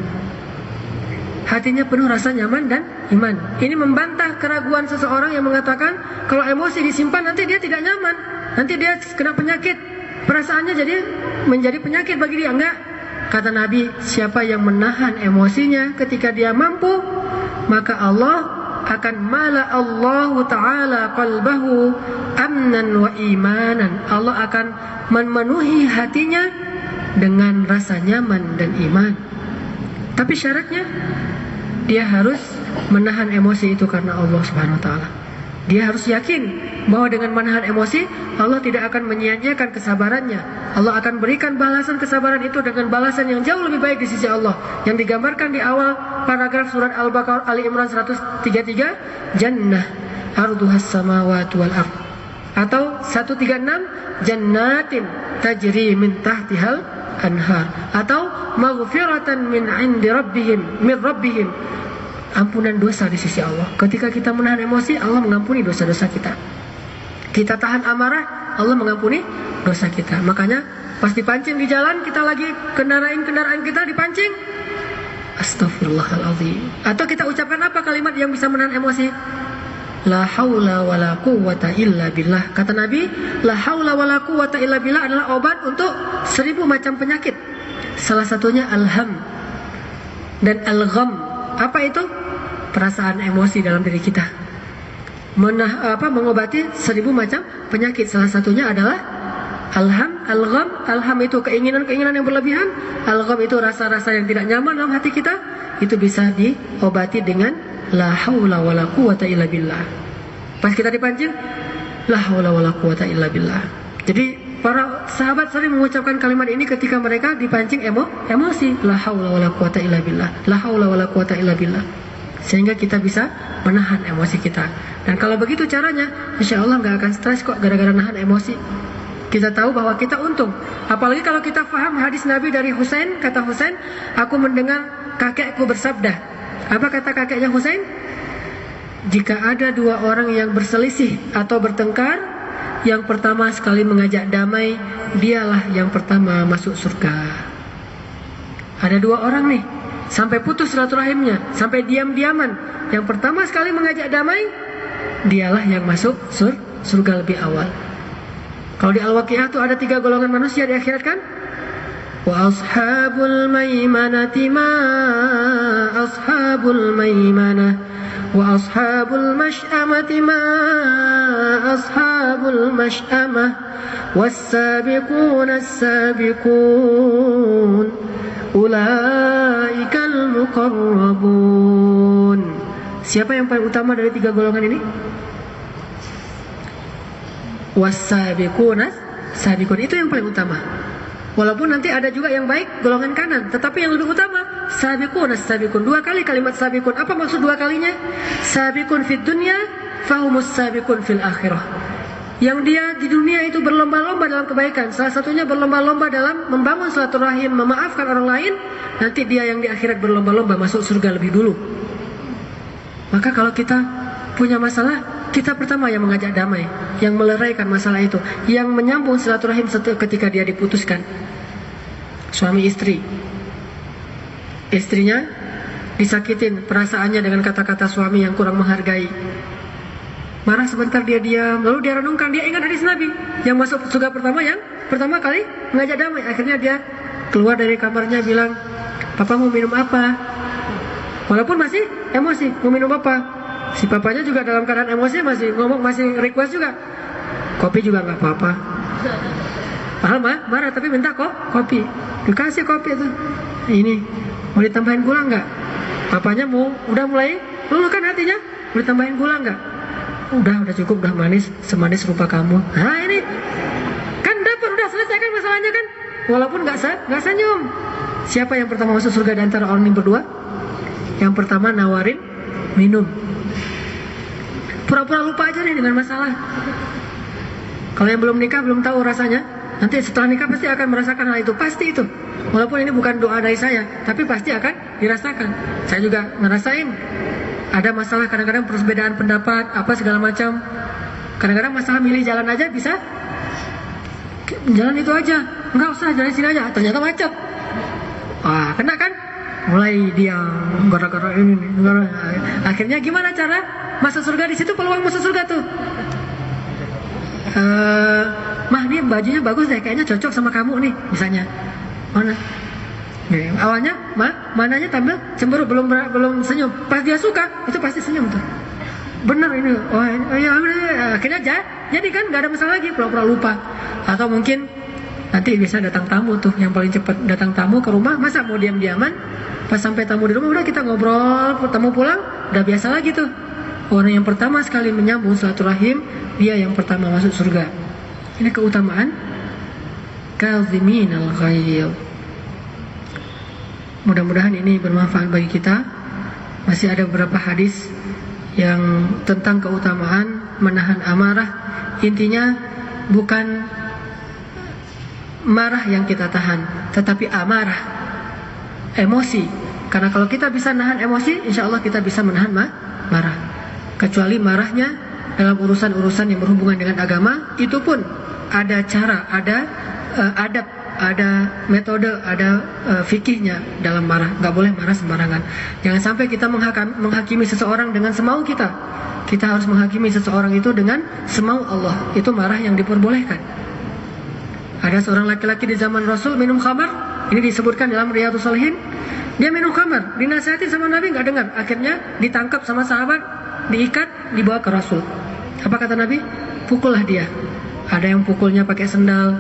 Hatinya penuh rasa nyaman dan iman. Ini membantah keraguan seseorang yang mengatakan kalau emosi disimpan nanti dia tidak nyaman, nanti dia kena penyakit, perasaannya jadi menjadi penyakit bagi dia. Enggak. Kata Nabi, siapa yang menahan emosinya ketika dia mampu, maka Allah akan mala Allah Ta'ala qalbahu amnan wa imanan. Allah akan memenuhi hatinya dengan rasa nyaman dan iman. Tapi syaratnya dia harus menahan emosi itu karena Allah Subhanahu wa taala. Dia harus yakin bahwa dengan menahan emosi Allah tidak akan menyia-nyiakan kesabarannya. Allah akan berikan balasan kesabaran itu dengan balasan yang jauh lebih baik di sisi Allah, yang digambarkan di awal paragraf surat Al-Baqarah Ali Imran 133, jannah arduhas samawati wal ardh, atau 136, jannatin tajri min tahtihal anhar, atau maghfiratan min 'indi rabbihim, ampunan dosa di sisi Allah. Ketika kita menahan emosi, Allah mengampuni dosa-dosa kita. Kita tahan amarah, Allah mengampuni dosa kita. Makanya pas dipancing di jalan, kita lagi kendaraan kita dipancing, Astaghfirullahaladzim. Atau kita ucapkan apa kalimat yang bisa menahan emosi? La haula wa la quwwata illa billah. Kata Nabi, la haula wa la quwwata illa billah adalah obat untuk 1000 macam penyakit. Salah satunya alham dan algham. Apa itu? Perasaan emosi dalam diri kita. Mengobati 1000 macam penyakit. Salah satunya adalah alham, algham. Alham itu keinginan-keinginan yang berlebihan. Algham itu rasa-rasa yang tidak nyaman dalam hati kita. Itu bisa diobati dengan la haula wala quwwata illa billah. Pas kita dipancing, la haula wala quwwata illa billah. Jadi para sahabat sering mengucapkan kalimat ini ketika mereka dipancing emosi. La haula wala quwwata illa billah. La haula wala quwwata illa billah. Sehingga kita bisa menahan emosi kita. Dan kalau begitu caranya, insya Allah nggak akan stres kok gara-gara nahan emosi. Kita tahu bahwa kita untung. Apalagi kalau kita paham hadis Nabi dari Husain. Kata Husain, aku mendengar kakekku bersabda. Apa kata kakeknya Husain? Jika ada 2 orang yang berselisih atau bertengkar, yang pertama sekali mengajak damai, dialah yang pertama masuk surga. Ada 2 orang nih, sampai putus silaturahimnya, sampai diam-diaman. Yang pertama sekali mengajak damai, dialah yang masuk surga lebih awal. Kalau di Al-Waqiah itu ada 3 golongan manusia di akhirat kan? Wa ashabul maimanati ma ashabul maimanah, wa ashabul mash'amati ma ashabul mash'amah, was-sabiquna as-sabiqun ulaikal muqarrabun. Siapa yang paling utama dari 3 golongan ini? Was-sabiquna as-sabiqun, itu yang paling utama. Walaupun nanti ada juga yang baik golongan kanan, tetapi yang lebih utama sabiqun as-sabiqun. 2 kali kalimat sabiqun. Apa maksud 2 kalinya? Sabiqun fid dunya fahumus sabiqun fil akhirah. Yang dia di dunia itu berlomba-lomba dalam kebaikan. Salah satunya berlomba-lomba dalam membangun silaturahim, memaafkan orang lain. Nanti dia yang di akhirat berlomba-lomba masuk surga lebih dulu. Maka kalau kita punya masalah, kita pertama yang mengajak damai, yang meleraikan masalah itu, yang menyambung silaturahim ketika dia diputuskan. Suami istri, istrinya disakitin perasaannya dengan kata-kata suami yang kurang menghargai. Marah sebentar, dia diam, lalu dia renungkan, dia ingat hadis Nabi yang masuk surga pertama, yang pertama kali mengajak damai. Akhirnya dia keluar dari kamarnya bilang, Papa mau minum apa? Walaupun masih emosi, mau minum apa? Si papanya juga dalam keadaan emosi masih ngomong, masih request juga. Kopi juga nggak apa-apa. Padahal marah tapi minta kok kopi. Dikasih kopi itu. Ini mau ditambahin gula nggak? Papanya udah mulai luluh kan hatinya. Mau ditambahin gula nggak? Udah cukup, udah manis, semanis rupa kamu. Nah ini kan udah selesai kan masalahnya kan? Walaupun nggak senyum. Siapa yang pertama masuk surga di antara orang ini berdua? Yang pertama nawarin minum. Pura-pura lupa aja nih dengan masalah. Kalau yang belum nikah belum tahu rasanya. Nanti setelah nikah pasti akan merasakan hal itu. Pasti itu. Walaupun ini bukan doa dari saya, tapi pasti akan dirasakan. Saya juga ngerasain. Ada masalah kadang-kadang perbedaan pendapat, apa segala macam. Kadang-kadang masalah milih jalan aja bisa. Jalan itu aja. Enggak usah, jalan sini aja. Ternyata macet. Wah, kena kan? Mulai dia gara-gara ini. Akhirnya gimana cara masuk surga? Di situ peluang masuk surga tuh. Mah ini bajunya bagus deh, kayaknya cocok sama kamu nih, misalnya. Mana? Nih, awalnya mananya tampil cemburu, belum senyum. Pas dia suka, itu pasti senyum tuh. Bener ini. Oh iya, akhirnya jadi kan nggak ada masalah lagi, pura-pura lupa. Atau mungkin nanti bisa datang tamu tuh, yang paling cepat datang tamu ke rumah, masa mau diam-diaman? Pas sampai tamu di rumah udah kita ngobrol, tamu pulang, udah biasa lagi tuh. Orang yang pertama sekali menyambung silaturahim, dia yang pertama masuk surga. Ini keutamaan kadzimin al-ghaiz. Mudah-mudahan ini bermanfaat bagi kita. Masih ada beberapa hadis yang tentang keutamaan menahan amarah. Intinya bukan marah yang kita tahan, tetapi amarah, emosi. Karena kalau kita bisa nahan emosi, insya Allah kita bisa menahan marah. Kecuali marahnya dalam urusan-urusan yang berhubungan dengan agama, itu pun ada cara, ada adab, ada metode, ada fikihnya dalam marah. Nggak boleh marah sembarangan. Jangan sampai kita menghakimi seseorang dengan semau kita. Kita harus menghakimi seseorang itu dengan semau Allah. Itu marah yang diperbolehkan. Ada seorang laki-laki di zaman Rasul minum khamar. Ini disebutkan dalam Riyadhus Shalihin. Dia minum khamar, dinasihatin sama Nabi nggak dengar. Akhirnya ditangkap sama sahabat, diikat, dibawa ke Rasul. Apa kata Nabi? Pukullah dia. Ada yang pukulnya pakai sendal,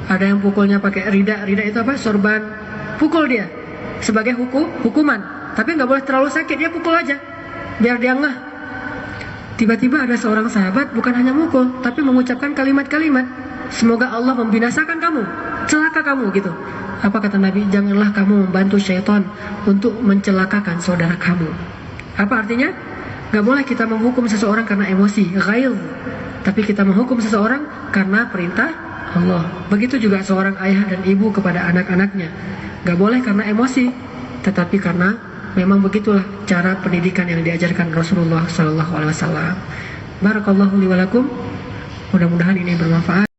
ada yang pukulnya pakai rida. Rida itu apa? Sorban. Pukul dia sebagai hukuman. Tapi nggak boleh terlalu sakit, dia pukul aja biar dia ngeh. Tiba-tiba ada seorang sahabat bukan hanya mukul, tapi mengucapkan kalimat-kalimat, semoga Allah membinasakan kamu, celaka kamu gitu. Apa kata Nabi? Janganlah kamu membantu syaitan untuk mencelakakan saudara kamu. Apa artinya? Gak boleh kita menghukum seseorang karena emosi, ghail. Tapi kita menghukum seseorang karena perintah Allah. Begitu juga seorang ayah dan ibu kepada anak-anaknya. Gak boleh karena emosi, tetapi karena memang begitulah cara pendidikan yang diajarkan Rasulullah SAW. Barakallahu li wa lakum. Mudah-mudahan ini bermanfaat.